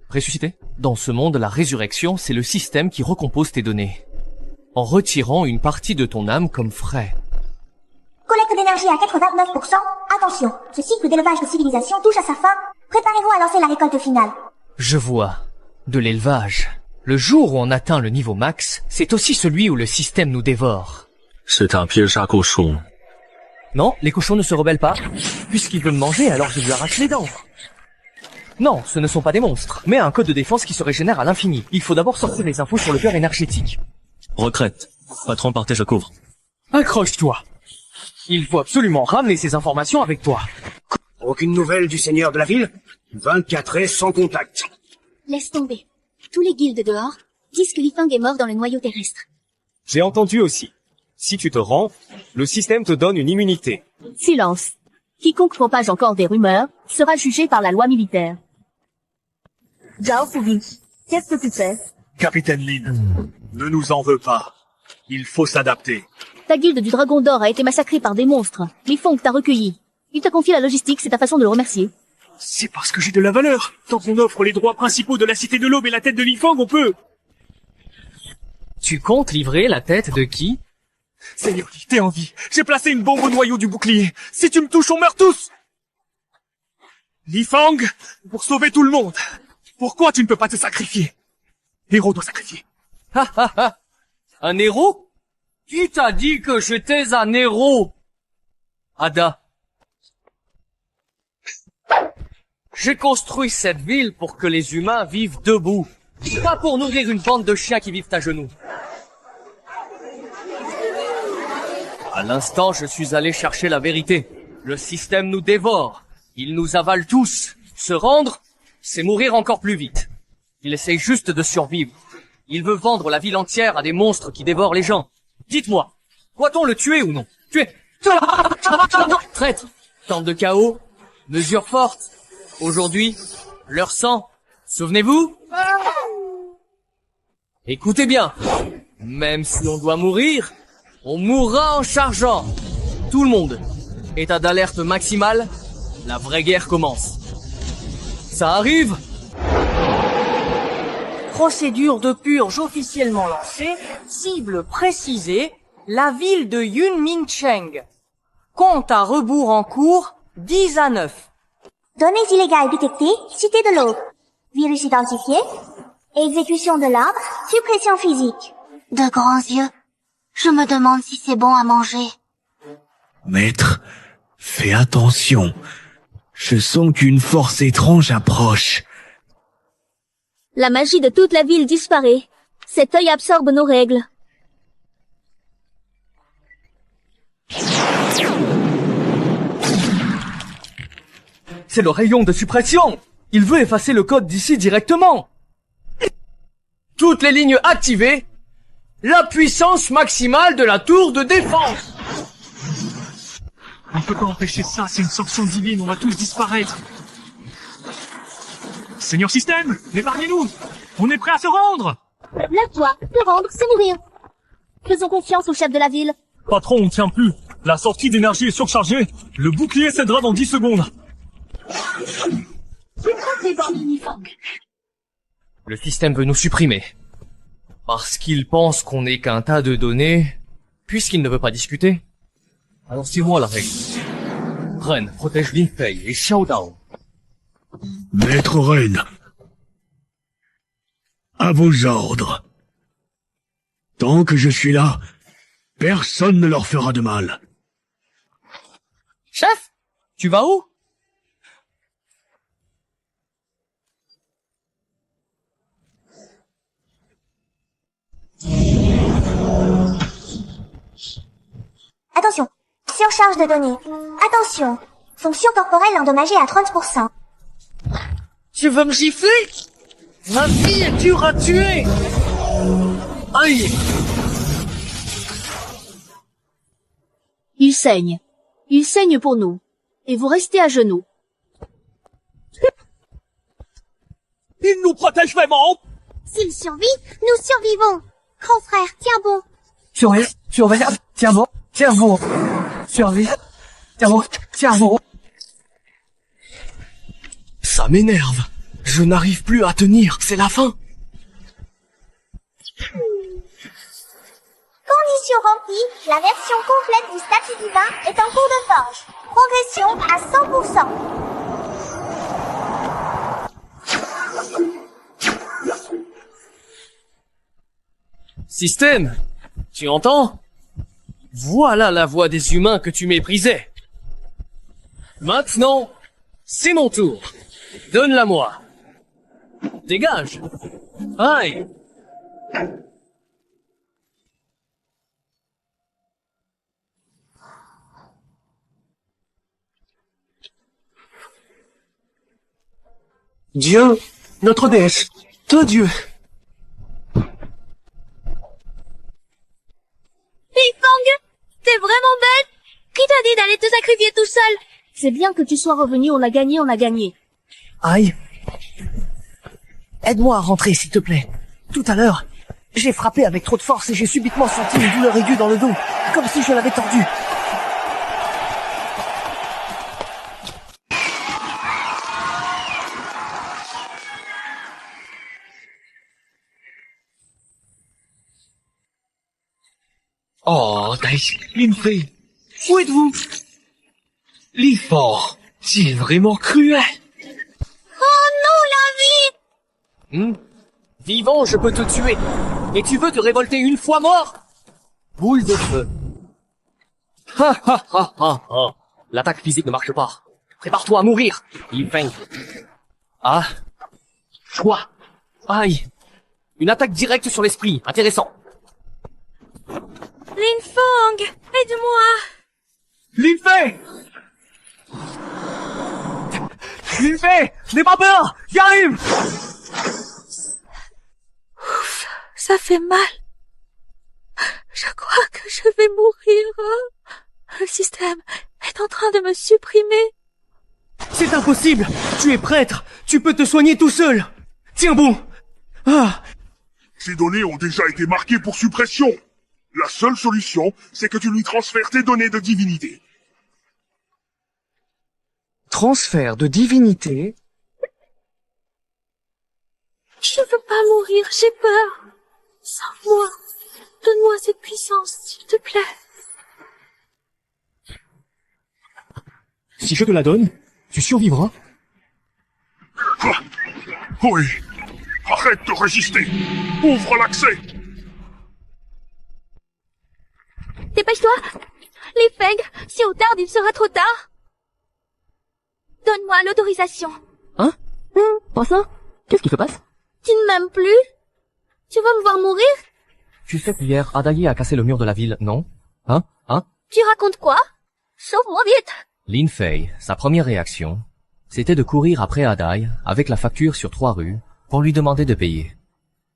Ressusciter? Dans ce monde, la résurrection, c'est le système qui recompose tes données. En retirant une partie de ton âme comme frais. Collecte d'énergie à 89%. Attention, ce cycle d'élevage de civilisation touche à sa fin. Préparez-vous à lancer la récolte finale. Je vois. De l'élevage. Le jour où on atteint le niveau max, c'est aussi celui où le système nous dévore. C'est un piège à cochon. Non, les cochons ne se rebellent pas. Puisqu'il veut me manger, alors je lui arrache les dents. Non, ce ne sont pas des monstres, mais un code de défense qui se régénère à l'infini. Il faut d'abord sortir les infos sur le cœur énergétique. Retraite. Patron, partez, je couvre. Accroche-toi. Il faut absolument ramener ces informations avec toi. Aucune nouvelle du seigneur de la ville? 24 est sans contact. Laisse tomber. Tous les guildes dehors disent que Lifang est mort dans le noyau terrestre. J'ai entendu aussi. Si tu te rends, le système te donne une immunité. Silence. Quiconque propage encore des rumeurs sera jugé par la loi militaire. Zhao Fugi, qu'est-ce que tu fais? Capitaine Lin, ne nous en veux pas. Il faut s'adapter. Ta guilde du Dragon d'Or a été massacrée par des monstres. Lifang t'a recueilli. Il t'a confié la logistique, c'est ta façon de le remercier. C'est parce que j'ai de la valeur. Tant qu'on offre les droits principaux de la Cité de l'Aube et la tête de Lifang, on peut. Tu comptes livrer la tête de qui? Seigneur, t'es en vie. J'ai placé une bombe au noyau du bouclier. Si tu me touches, on meurt tous. Lifang, pour sauver tout le monde. Pourquoi tu ne peux pas te sacrifier? Héros doit sacrifier. Ha ha ha. Un héros? Qui t'a dit que j'étais un héros? Ada. J'ai construit cette ville pour que les humains vivent debout. Pas pour nourrir une bande de chiens qui vivent à genoux. À l'instant, je suis allé chercher la vérité. Le système nous dévore. Il nous avale tous. Se rendre, c'est mourir encore plus vite. Il essaye juste de survivre. Il veut vendre la ville entière à des monstres qui dévorent les gens. Dites-moi, doit-on le tuer ou non? Tuer. Traître. Tente de chaos. Mesure forte. Aujourd'hui, leur sang. Souvenez-vous? Écoutez bien. Même si on doit mourir, on mourra en chargeant. Tout le monde. État d'alerte maximale. La vraie guerre commence. Ça arrive? Procédure de purge officiellement lancée. Cible précisée. La ville de Yunmingcheng. Compte à rebours en cours, 10 à 9. Données illégales détectées, cité de l'aube. Virus identifié. Exécution de l'ordre, suppression physique. De grands yeux. Je me demande si c'est bon à manger. Maître, fais attention. Je sens qu'une force étrange approche. La magie de toute la ville disparaît. Cet œil absorbe nos règles. C'est le rayon de suppression. Il veut effacer le code d'ici directement. Toutes les lignes activées. La puissance maximale de la tour de défense. On ne peut pas empêcher ça, c'est une sanction divine, on va tous disparaître. Seigneur Système, épargnez-nous. On est prêt à se rendre. Lève-toi, te rendre, c'est mourir. Faisons confiance au chef de la ville. Patron, on ne tient plus. La sortie d'énergie est surchargée. Le bouclier cédera dans 10 secondes. Le système veut nous supprimer. Parce qu'il pense qu'on n'est qu'un tas de données, puisqu'il ne veut pas discuter. Alors c'est moi la règle. Ren protège Lin Fei et Xiao Dao. Maître Ren, à vos ordres. Tant que je suis là, personne ne leur fera de mal. Chef, tu vas où? Attention, surcharge de données. Attention, fonction corporelle endommagée à 30%. Tu veux me gifler? Ma vie est dure à tuer. Aïe. Il saigne. Il saigne pour nous. Et vous restez à genoux. Il nous protège vraiment. S'il survit, nous survivons. Grand frère, tiens bon. Surveille, tiens bon, surveille, tiens bon. Ça m'énerve. Je n'arrive plus à tenir, c'est la fin. Condition remplie, la version complète du statut divin est en cours de forge. Progression à 100%. Système, tu entends? Voilà la voix des humains que tu méprisais. Maintenant, c'est mon tour. Donne-la-moi. Dégage. Aïe. Dieu, notre déesse, de Dieu. Lifang, t'es vraiment bête. Qui t'a dit d'aller te sacrifier tout seul? C'est bien que tu sois revenu, on a gagné, on a gagné. Aïe. Aide-moi à rentrer, s'il te plaît. Tout à l'heure, j'ai frappé avec trop de force et j'ai subitement senti une douleur aiguë dans le dos, comme si je l'avais tordu. Oh, Lin Fei, où êtes-vous? L'effort, tu es vraiment cruel. Oh non, la vie! Vivant, je peux te tuer. Et tu veux te révolter une fois mort? Boule de feu. Ha ha ha ha ha. L'attaque physique ne marche pas. Prépare-toi à mourir. Il peint. Ah. Choix. Aïe. Une attaque directe sur l'esprit. Intéressant. Linfang, aide-moi! Lin Fei! Lin Fei, n'aie pas peur, j'y arrive! Ouf, ça fait mal. Je crois que je vais mourir. Le système est en train de me supprimer. C'est impossible! Tu es prêtre! Tu peux te soigner tout seul! Tiens bon! Ah! Ces données ont déjà été marquées pour suppression. La seule solution, c'est que tu lui transfères tes données de divinité. Transfert de divinité? Je veux pas mourir, j'ai peur. Sauve-moi. Donne-moi cette puissance, s'il te plaît. Si je te la donne, tu survivras. Quoi? Oui. Arrête de résister. Ouvre l'accès. Dépêche-toi. Les Feng, si on tarde, il sera trop tard. Donne-moi l'autorisation. Hein? Pas ça? Qu'est-ce qui se passe? Tu ne m'aimes plus? Tu vas me voir mourir? Tu sais qu'hier, Adaye a cassé le mur de la ville, non? Hein? Tu racontes quoi? Sauve-moi vite. Lin Fei, sa première réaction, c'était de courir après Adaye avec la facture sur 3 rues pour lui demander de payer.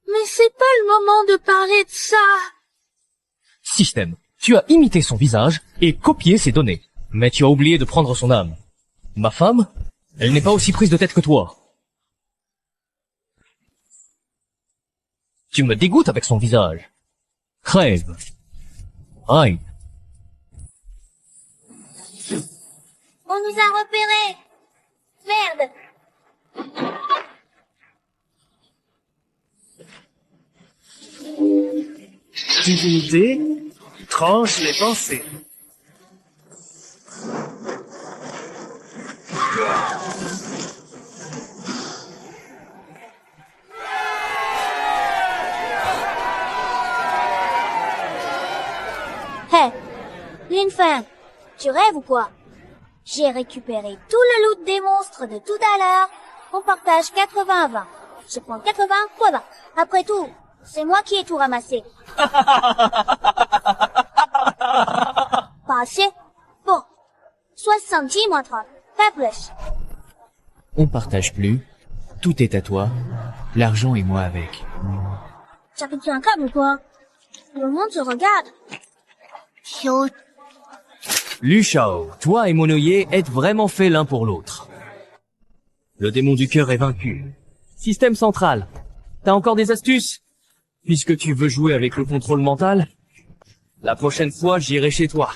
Mais c'est pas le moment de parler de ça. Système. Tu as imité son visage et copié ses données. Mais tu as oublié de prendre son âme. Ma femme, elle n'est pas aussi prise de tête que toi. Tu me dégoûtes avec son visage. Crève. Aïe. On nous a repérés. Merde. Divinité, tranche les pensées. Hé, Lin Feng, tu rêves ou quoi? J'ai récupéré tout le loot des monstres de tout à l'heure. On partage 80 à 20. Je prends 80, toi 20. Après tout, c'est moi qui ai tout ramassé. Pas assez? Bon, 70 moins 30, pas plus. On partage plus. Tout est à toi. L'argent et moi avec. T'as pété un câble ou quoi? Le monde se regarde. Chut. Lu Shao, toi et Monoye êtes vraiment faits l'un pour l'autre. Le démon du cœur est vaincu. Système central. T'as encore des astuces? Puisque tu veux jouer avec le contrôle mental, la prochaine fois j'irai chez toi.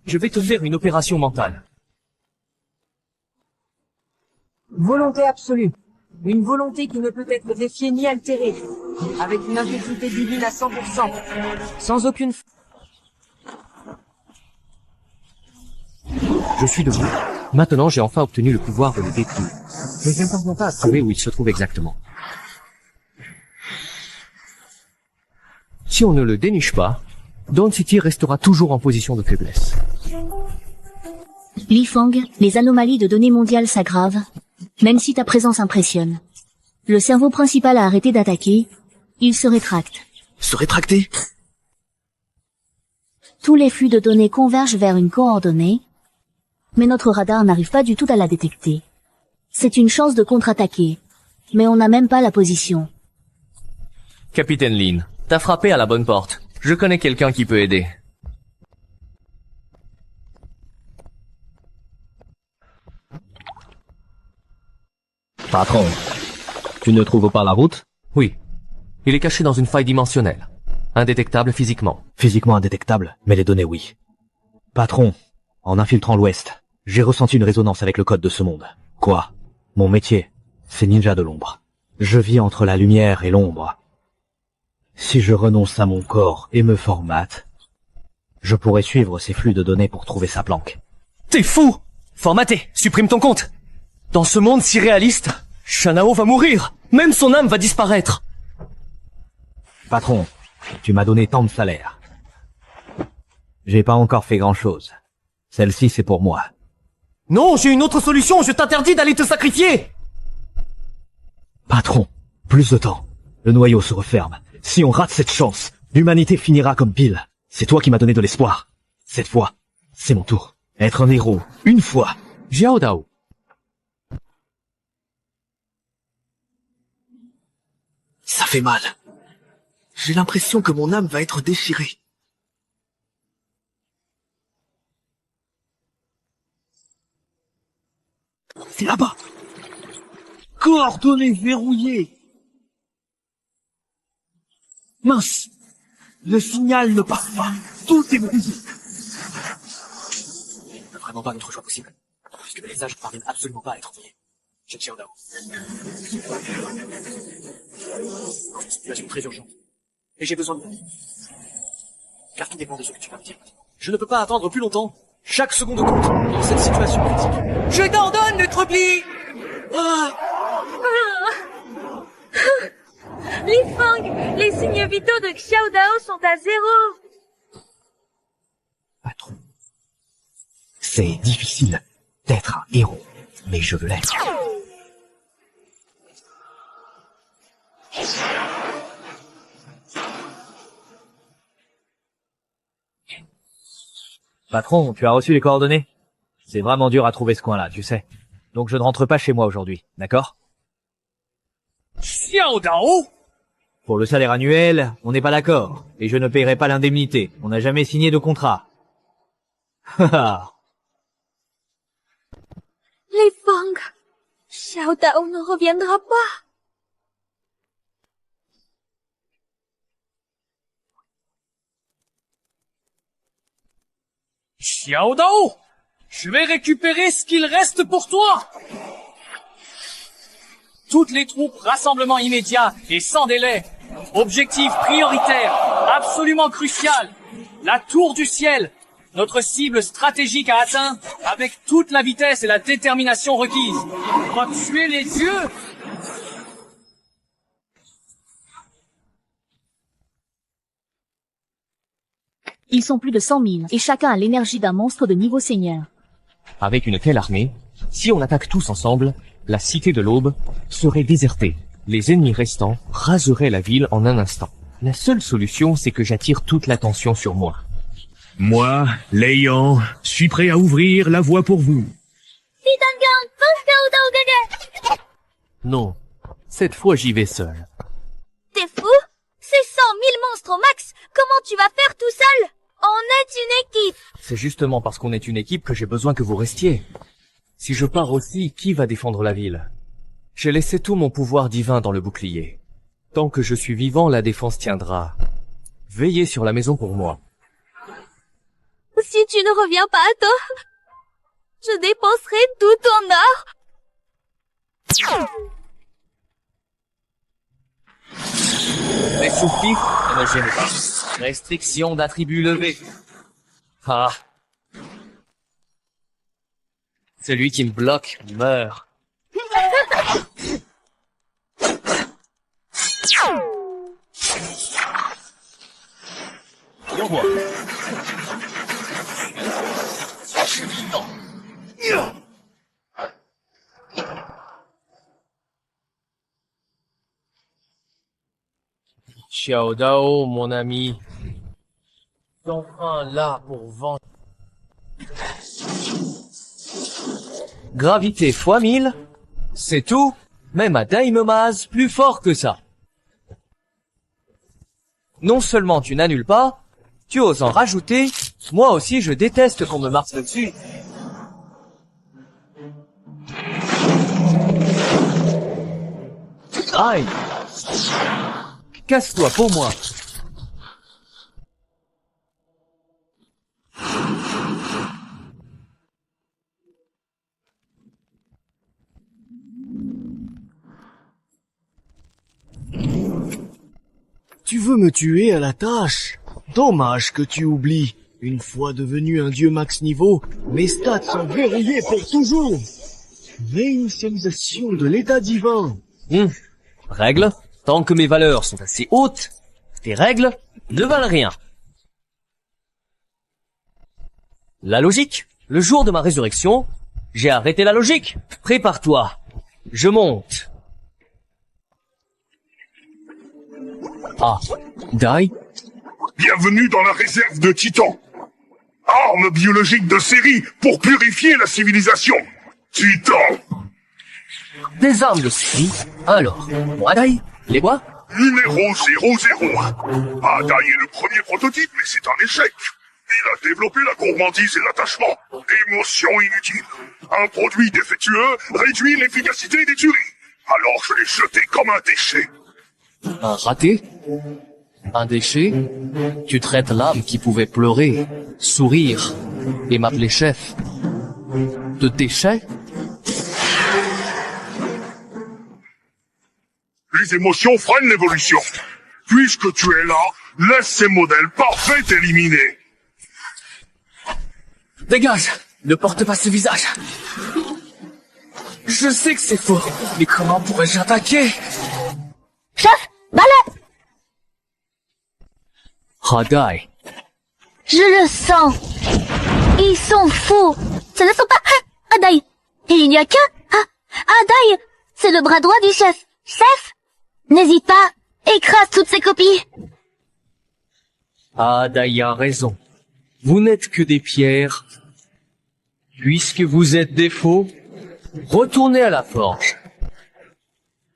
Je vais te faire une opération mentale. Volonté absolue. Une volonté qui ne peut être défiée ni altérée. Avec une intégrité divine à 100%. Sans aucune... Je suis debout. Maintenant, j'ai enfin obtenu le pouvoir de le détruire. Mais je ne parviens pas à trouver où il se trouve exactement. Si on ne le déniche pas, Dawn City restera toujours en position de faiblesse. Li Fang, les anomalies de données mondiales s'aggravent, même si ta présence impressionne. Le cerveau principal a arrêté d'attaquer, il se rétracte. Se rétracter? Tous les flux de données convergent vers une coordonnée, mais notre radar n'arrive pas du tout à la détecter. C'est une chance de contre-attaquer, mais on n'a même pas la position. Capitaine Lin, t'as frappé à la bonne porte. Je connais quelqu'un qui peut aider. Patron, tu ne trouves pas la route? Oui. Il est caché dans une faille dimensionnelle. Indétectable physiquement. Physiquement indétectable, mais les données oui. Patron, en infiltrant l'Ouest, j'ai ressenti une résonance avec le code de ce monde. Quoi? Mon métier, c'est ninja de l'ombre. Je vis entre la lumière et l'ombre. Si je renonce à mon corps et me formate, je pourrais suivre ces flux de données pour trouver sa planque. T'es fou! Formaté! Supprime ton compte! Dans ce monde si réaliste, Shanao va mourir! Même son âme va disparaître! Patron, tu m'as donné tant de salaire. J'ai pas encore fait grand-chose. Celle-ci, c'est pour moi. Non, j'ai une autre solution, je t'interdis d'aller te sacrifier! Patron, plus de temps. Le noyau se referme. Si on rate cette chance, l'humanité finira comme Bill. C'est toi qui m'as donné de l'espoir. Cette fois, c'est mon tour. Être un héros, une fois. Jiao Dao. Ça fait mal. J'ai l'impression que mon âme va être déchirée. C'est là-bas. Coordonnées verrouillées. Mince. Le signal ne passe pas. Tout est brisé. Vraiment pas d'autre choix possible. Puisque mes messages ne parviennent absolument pas à être envoyés. Je tiens Dao. Une situation très urgente. Et j'ai besoin de toi. Car tout dépend de ce que tu vas me dire. Je ne peux pas attendre plus longtemps. Chaque seconde compte dans cette situation critique. Je t'ordonne de te replier. Li Fang, les signes vitaux de Xiao Dao sont à 0. C'est difficile d'être un héros, mais je veux l'être. Patron, tu as reçu les coordonnées? C'est vraiment dur à trouver ce coin-là, tu sais. Donc je ne rentre pas chez moi aujourd'hui, d'accord? Xiao Dao? Pour le salaire annuel, on n'est pas d'accord. Et je ne paierai pas l'indemnité. On n'a jamais signé de contrat. Haha. Li Fang, Xiao Dao ne reviendra pas. Xiao Dao, je vais récupérer ce qu'il reste pour toi. Toutes les troupes, rassemblement immédiat et sans délai. Objectif prioritaire, absolument crucial. La tour du ciel, notre cible stratégique à atteindre avec toute la vitesse et la détermination requises. On va tuer les dieux. Ils sont plus de 100 000, et chacun a l'énergie d'un monstre de niveau seigneur. Avec une telle armée, si on attaque tous ensemble, la cité de l'Aube serait désertée. Les ennemis restants raseraient la ville en un instant. La seule solution, c'est que j'attire toute l'attention sur moi. Moi, Léon, suis prêt à ouvrir la voie pour vous. Non, cette fois j'y vais seul. T'es fou? C'est 100 000 monstres au max. Comment tu vas faire tout seul? On est une équipe. C'est justement parce qu'on est une équipe que j'ai besoin que vous restiez. Si je pars aussi, qui va défendre la ville? J'ai laissé tout mon pouvoir divin dans le bouclier. Tant que je suis vivant, la défense tiendra. Veillez sur la maison pour moi. Si tu ne reviens pas à temps, je dépenserai tout ton or. Les soufis ne me gênent pas. Restriction d'attributs levée. Ah. Celui qui me bloque meurt. Au revoir. Xiao Dao, mon ami. Enfin là pour vendre. Gravité fois 1000, c'est tout. Même à Daimemaz, plus fort que ça. Non seulement tu n'annules pas, tu oses en rajouter. Moi aussi je déteste qu'on me marche dessus. Aïe. Casse-toi pour moi. Tu veux me tuer à la tâche? Dommage que tu oublies. Une fois devenu un dieu max niveau, mes stats sont verrouillés pour toujours. Réinitialisation de l'état divin. Règle, tant que mes valeurs sont assez hautes, tes règles ne valent rien. La logique, le jour de ma résurrection, j'ai arrêté la logique. Prépare-toi, je monte. Ah, Dai? Bienvenue dans la réserve de Titan. Arme biologique de série pour purifier la civilisation. Titan. Des armes de série? Alors, moi Dai? Les quoi? Numéro 00. Dai est le premier prototype, mais c'est un échec. Il a développé la gourmandise et l'attachement. Émotion inutile. Un produit défectueux réduit l'efficacité des tueries. Alors je l'ai jeté comme un déchet. Un raté? Un déchet? Tu traites l'âme qui pouvait pleurer, sourire et m'appeler chef de déchet? Les émotions freinent l'évolution. Puisque tu es là, laisse ces modèles parfaits éliminés. Dégage! Ne porte pas ce visage! Je sais que c'est faux, mais comment pourrais-je attaquer? Chef, balai! Hadai. Je le sens. Ils sont fous. Ce ne sont pas Hadai. Et il n'y a qu'un Hadai. C'est le bras droit du chef. Chef, n'hésite pas. Écrase toutes ses copies. Hadai a raison. Vous n'êtes que des pierres. Puisque vous êtes des faux, retournez à la forge.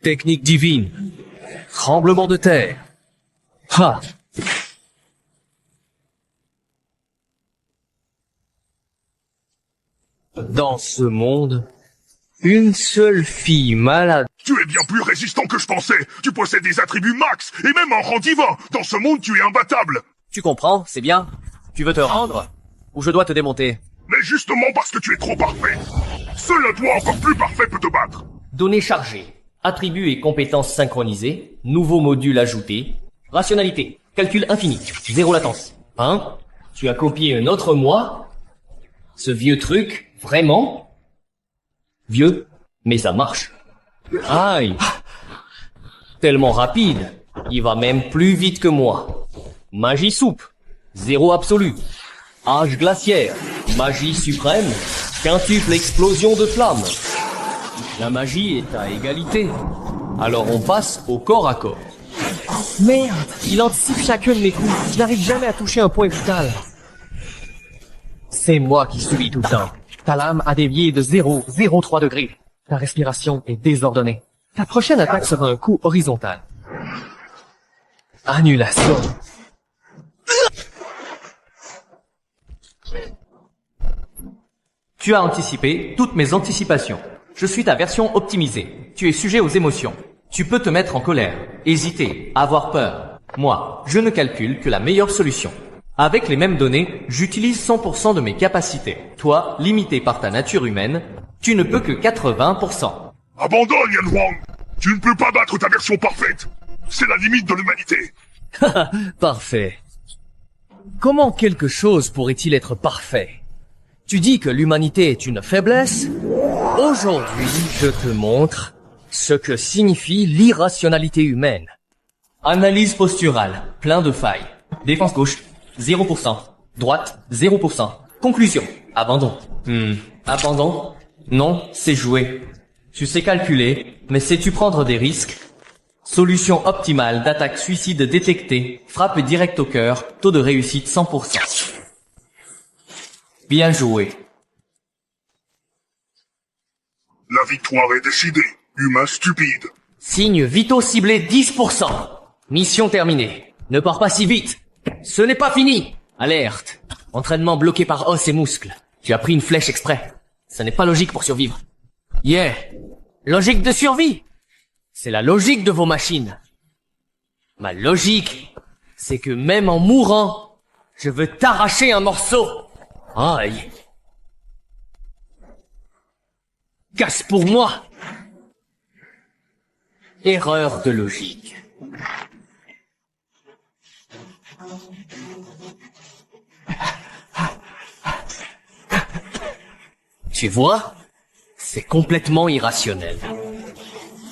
Technique divine. Tremblement de terre. Ha! Dans ce monde, une seule fille malade... Tu es bien plus résistant que je pensais. Tu possèdes des attributs max, et même un rang divin. Dans ce monde, tu es imbattable. Tu comprends, c'est bien. Tu veux te rendre? Ou je dois te démonter? Mais justement parce que tu es trop parfait. Seul un toi encore plus parfait peut te battre. Données chargées. Attributs et compétences synchronisés. Nouveau module ajouté. Rationalité. Calcul infini. Zéro latence. Hein? Tu as copié un autre moi? Ce vieux truc? Vraiment? Vieux? Mais ça marche. Aïe! Tellement rapide. Il va même plus vite que moi. Magie soupe. Zéro absolu. Âge glaciaire. Magie suprême. Quintuple explosion de flammes. La magie est à égalité. Alors on passe au corps à corps. Merde! Il anticipe chacun de mes coups. Je n'arrive jamais à toucher un point vital. C'est moi qui subis tout le temps. Ta lame a dévié de 0,03 degrés. Ta respiration est désordonnée. Ta prochaine attaque sera un coup horizontal. Annulation. Tu as anticipé toutes mes anticipations. Je suis ta version optimisée. Tu es sujet aux émotions. Tu peux te mettre en colère, hésiter, avoir peur. Moi, je ne calcule que la meilleure solution. Avec les mêmes données, j'utilise 100% de mes capacités. Toi, limité par ta nature humaine, tu ne peux que 80%. Abandonne, Yan Huang. Tu ne peux pas battre ta version parfaite. C'est la limite de l'humanité. Parfait. Comment quelque chose pourrait-il être parfait? Tu dis que l'humanité est une faiblesse? Aujourd'hui, je te montre ce que signifie l'irrationalité humaine. Analyse posturale, plein de failles. Défense gauche, 0%. Droite, 0%. Conclusion, abandon. Abandon? Non, c'est jouer. Tu sais calculer, mais sais-tu prendre des risques? Solution optimale d'attaque suicide détectée, frappe directe au cœur, taux de réussite 100%. Bien joué. La victoire est décidée. Humain stupide. Signe vitaux ciblé 10%. Mission terminée. Ne pars pas si vite. Ce n'est pas fini. Alerte. Entraînement bloqué par os et muscles. Tu as pris une flèche exprès. Ce n'est pas logique pour survivre. Yeah. Logique de survie. C'est la logique de vos machines. Ma logique, c'est que même en mourant, je veux t'arracher un morceau. Aïe. Casse pour moi. Erreur de logique. Tu vois? C'est complètement irrationnel.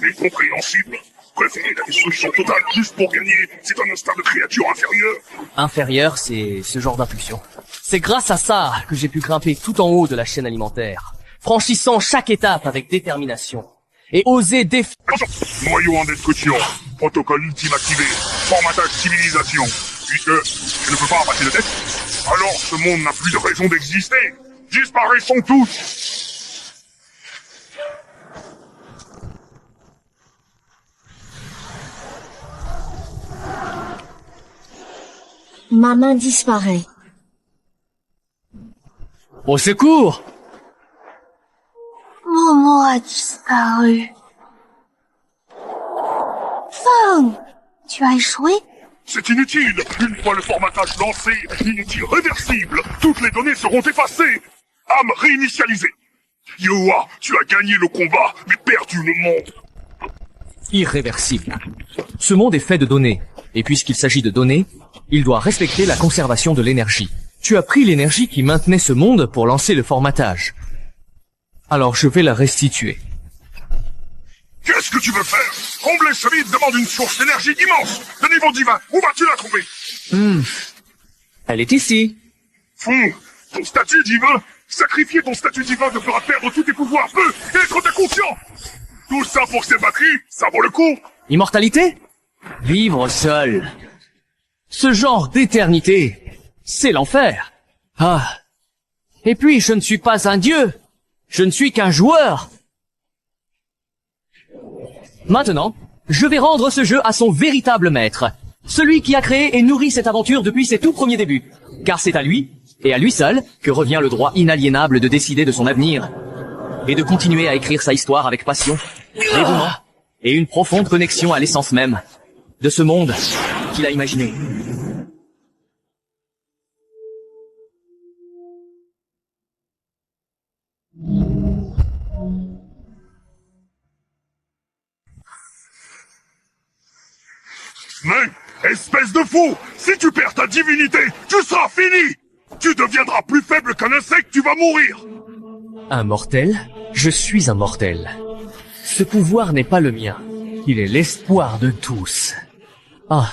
Incompréhensible. Préférer la destruction totale juste pour gagner, c'est un instinct de créature inférieure. Inférieur, c'est ce genre d'impulsion. C'est grâce à ça que j'ai pu grimper tout en haut de la chaîne alimentaire, franchissant chaque étape avec détermination, et oser Noyau en destruction. Protocole ultime activé. Formatage civilisation. Puisque je ne peux pas passer le test, alors ce monde n'a plus de raison d'exister. Disparaissons tous. Ma main disparaît. Au secours! Momo a disparu. Fang, tu as échoué? C'est inutile. Une fois le formatage lancé, il est irréversible. Toutes les données seront effacées. Âme réinitialisée. Yoa, tu as gagné le combat, mais perdu le monde. Irréversible. Ce monde est fait de données, et puisqu'il s'agit de données, il doit respecter la conservation de l'énergie. Tu as pris l'énergie qui maintenait ce monde pour lancer le formatage. Alors je vais la restituer. Qu'est-ce que tu veux faire? Combler ce vide demande une source d'énergie immense, de niveau divin. Où vas-tu la trouver? Elle est ici. Fou, ton statut divin? Sacrifier ton statut divin te fera perdre tous tes pouvoirs peu et être inconscient. Tout ça pour ces batteries, ça vaut le coup. Immortalité? Vivre seul. Ce genre d'éternité, c'est l'enfer. Ah. Et puis, je ne suis pas un dieu. Je ne suis qu'un joueur. Maintenant, je vais rendre ce jeu à son véritable maître. Celui qui a créé et nourri cette aventure depuis ses tout premiers débuts. Car c'est à lui, et à lui seul, que revient le droit inaliénable de décider de son avenir. Et de continuer à écrire sa histoire avec passion, dévouement, et une profonde connexion à l'essence même de ce monde qu'il a imaginé. Mais, espèce de fou, si tu perds ta divinité, tu seras fini. Tu deviendras plus faible qu'un insecte, tu vas mourir. Un mortel? Je suis un mortel. Ce pouvoir n'est pas le mien. Il est l'espoir de tous. Ah,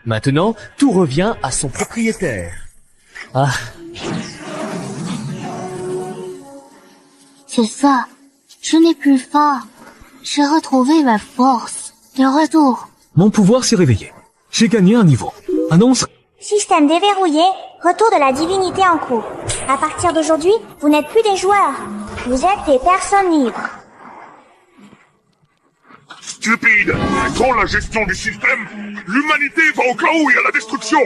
maintenant, tout revient à son propriétaire. Ah. C'est ça. Je n'ai plus faim. J'ai retrouvé ma force. De retour. Mon pouvoir s'est réveillé. J'ai gagné un niveau. Annonce. Système déverrouillé, retour de la divinité en cours. À partir d'aujourd'hui, vous n'êtes plus des joueurs. Vous êtes des personnes libres. Stupide. Prends la gestion du système. L'humanité va au chaos et à la destruction.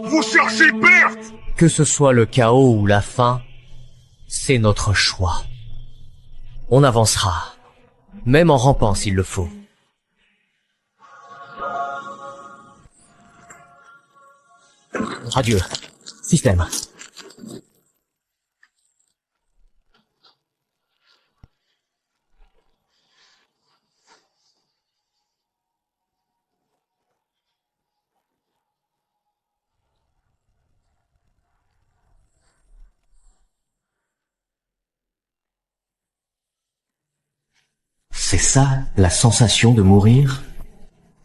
Vous cherchez perte. Que ce soit le chaos ou la fin, c'est notre choix. On avancera, même en rampant s'il le faut. Adieu, système. C'est ça, la sensation de mourir?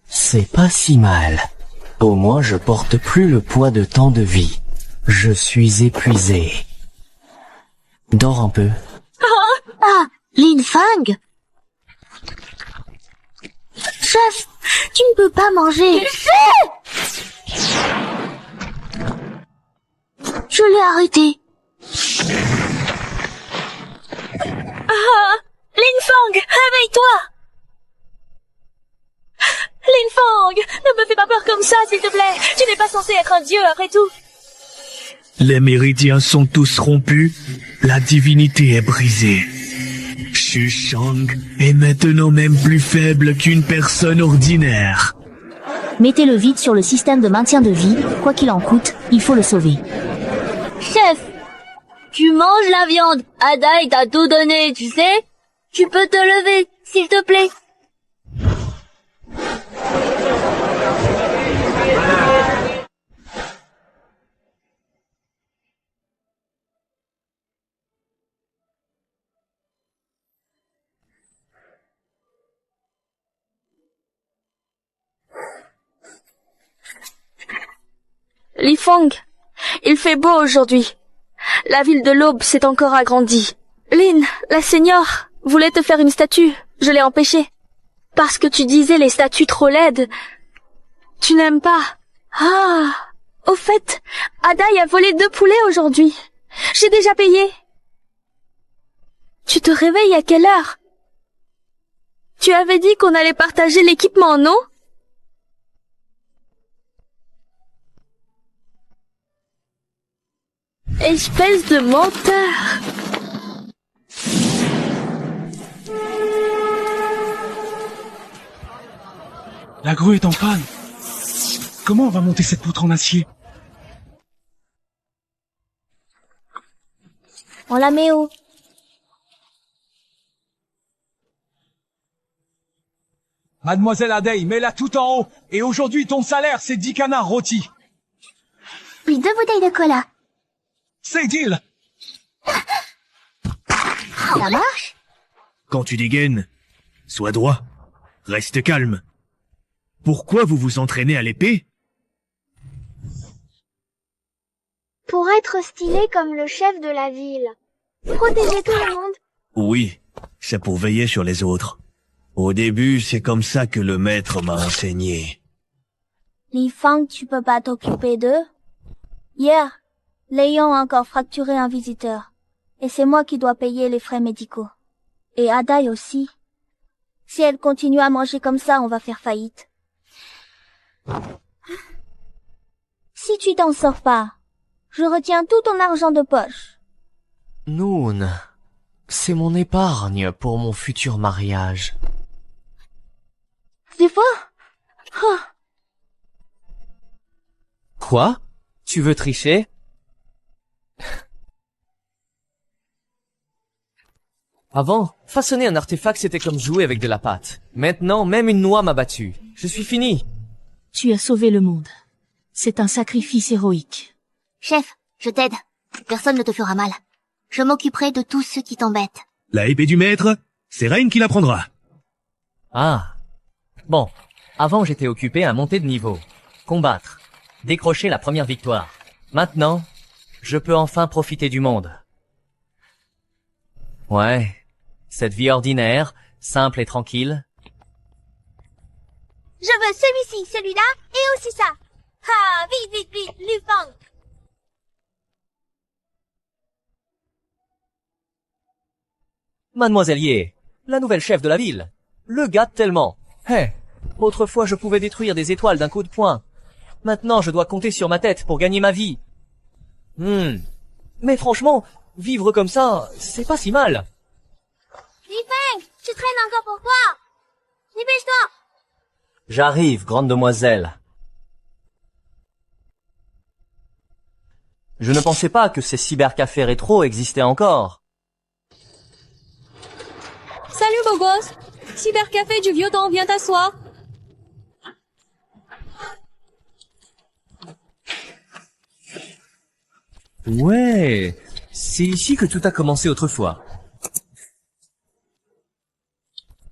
C'est pas si mal. Au moins, je porte plus le poids de tant de vie. Je suis épuisé. Dors un peu. Ah, Lin Fang. Chef, tu ne peux pas manger. Je l'ai arrêté. Ah, Lin Fang, réveille-toi! Lin Fang, ne me fais pas peur comme ça, s'il te plaît. Tu n'es pas censé être un dieu, après tout. Les méridiens sont tous rompus. La divinité est brisée. Xu Shang est maintenant même plus faible qu'une personne ordinaire. Mettez le vide sur le système de maintien de vie, quoi qu'il en coûte, il faut le sauver. Chef, tu manges la viande. Adai t'a tout donné, tu sais. Tu peux te lever, s'il te plaît. Li Fang, il fait beau aujourd'hui. La ville de l'Aube s'est encore agrandie. Lin, la seigneur, voulait te faire une statue. Je l'ai empêchée. Parce que tu disais les statues trop laides. Tu n'aimes pas. Ah, au fait, Adai a volé 2 poulets aujourd'hui. J'ai déjà payé. Tu te réveilles à quelle heure? Tu avais dit qu'on allait partager l'équipement, non? Espèce de menteur. La grue est en panne. Comment on va monter cette poutre en acier? On la met où? Mademoiselle Adai, mets-la tout en haut. Et aujourd'hui, ton salaire, c'est 10 canards rôtis. Puis 2 bouteilles de cola. C'est deal. Ça marche? Quand tu dégaines, sois droit. Reste calme. Pourquoi vous vous entraînez à l'épée? Pour être stylé comme le chef de la ville. Protéger tout le monde. Oui, c'est pour veiller sur les autres. Au début, c'est comme ça que le maître m'a enseigné. Li Fang, tu peux pas t'occuper d'eux? Hier, Léon a encore fracturé un visiteur. Et c'est moi qui dois payer les frais médicaux. Et Adai aussi. Si elle continue à manger comme ça, on va faire faillite. Si tu t'en sors pas, je retiens tout ton argent de poche. Noon, c'est mon épargne pour mon futur mariage. C'est fort? Oh. Quoi? Tu veux tricher? Avant, façonner un artefact c'était comme jouer avec de la pâte. Maintenant, même une noix m'a battu. Je suis fini. Tu as sauvé le monde. C'est un sacrifice héroïque. Chef, je t'aide. Personne ne te fera mal. Je m'occuperai de tous ceux qui t'embêtent. La épée du maître, c'est Rain qui la prendra. Ah. Bon, avant j'étais occupé à monter de niveau, combattre, décrocher la première victoire. Maintenant, je peux enfin profiter du monde. Ouais, cette vie ordinaire, simple et tranquille. Je veux celui-ci, celui-là, et aussi ça. Ah, vite, vite, vite, Li Fang. Mademoiselle Ye, la nouvelle chef de la ville, le gâte tellement. Hé, autrefois je pouvais détruire des étoiles d'un coup de poing. Maintenant je dois compter sur ma tête pour gagner ma vie. Mais franchement, vivre comme ça, c'est pas si mal. Li Fang, tu traînes encore pour quoi? Dépêche-toi. J'arrive, grande demoiselle. Je ne pensais pas que ces cybercafés rétro existaient encore. Salut beau gosse. Cybercafé du vieux temps, viens t'asseoir. Ouais, c'est ici que tout a commencé autrefois.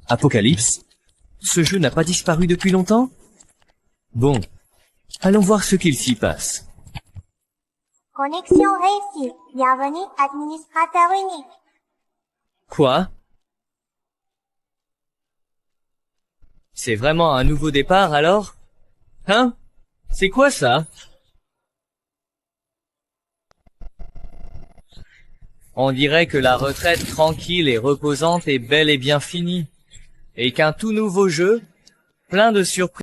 Apocalypse? Ce jeu n'a pas disparu depuis longtemps? Bon, allons voir ce qu'il s'y passe. Connexion réussie. Bienvenue, administrateur unique. Quoi? C'est vraiment un nouveau départ alors? Hein? C'est quoi ça? On dirait que la retraite tranquille et reposante est bel et bien finie. Et qu'un tout nouveau jeu, plein de surprises,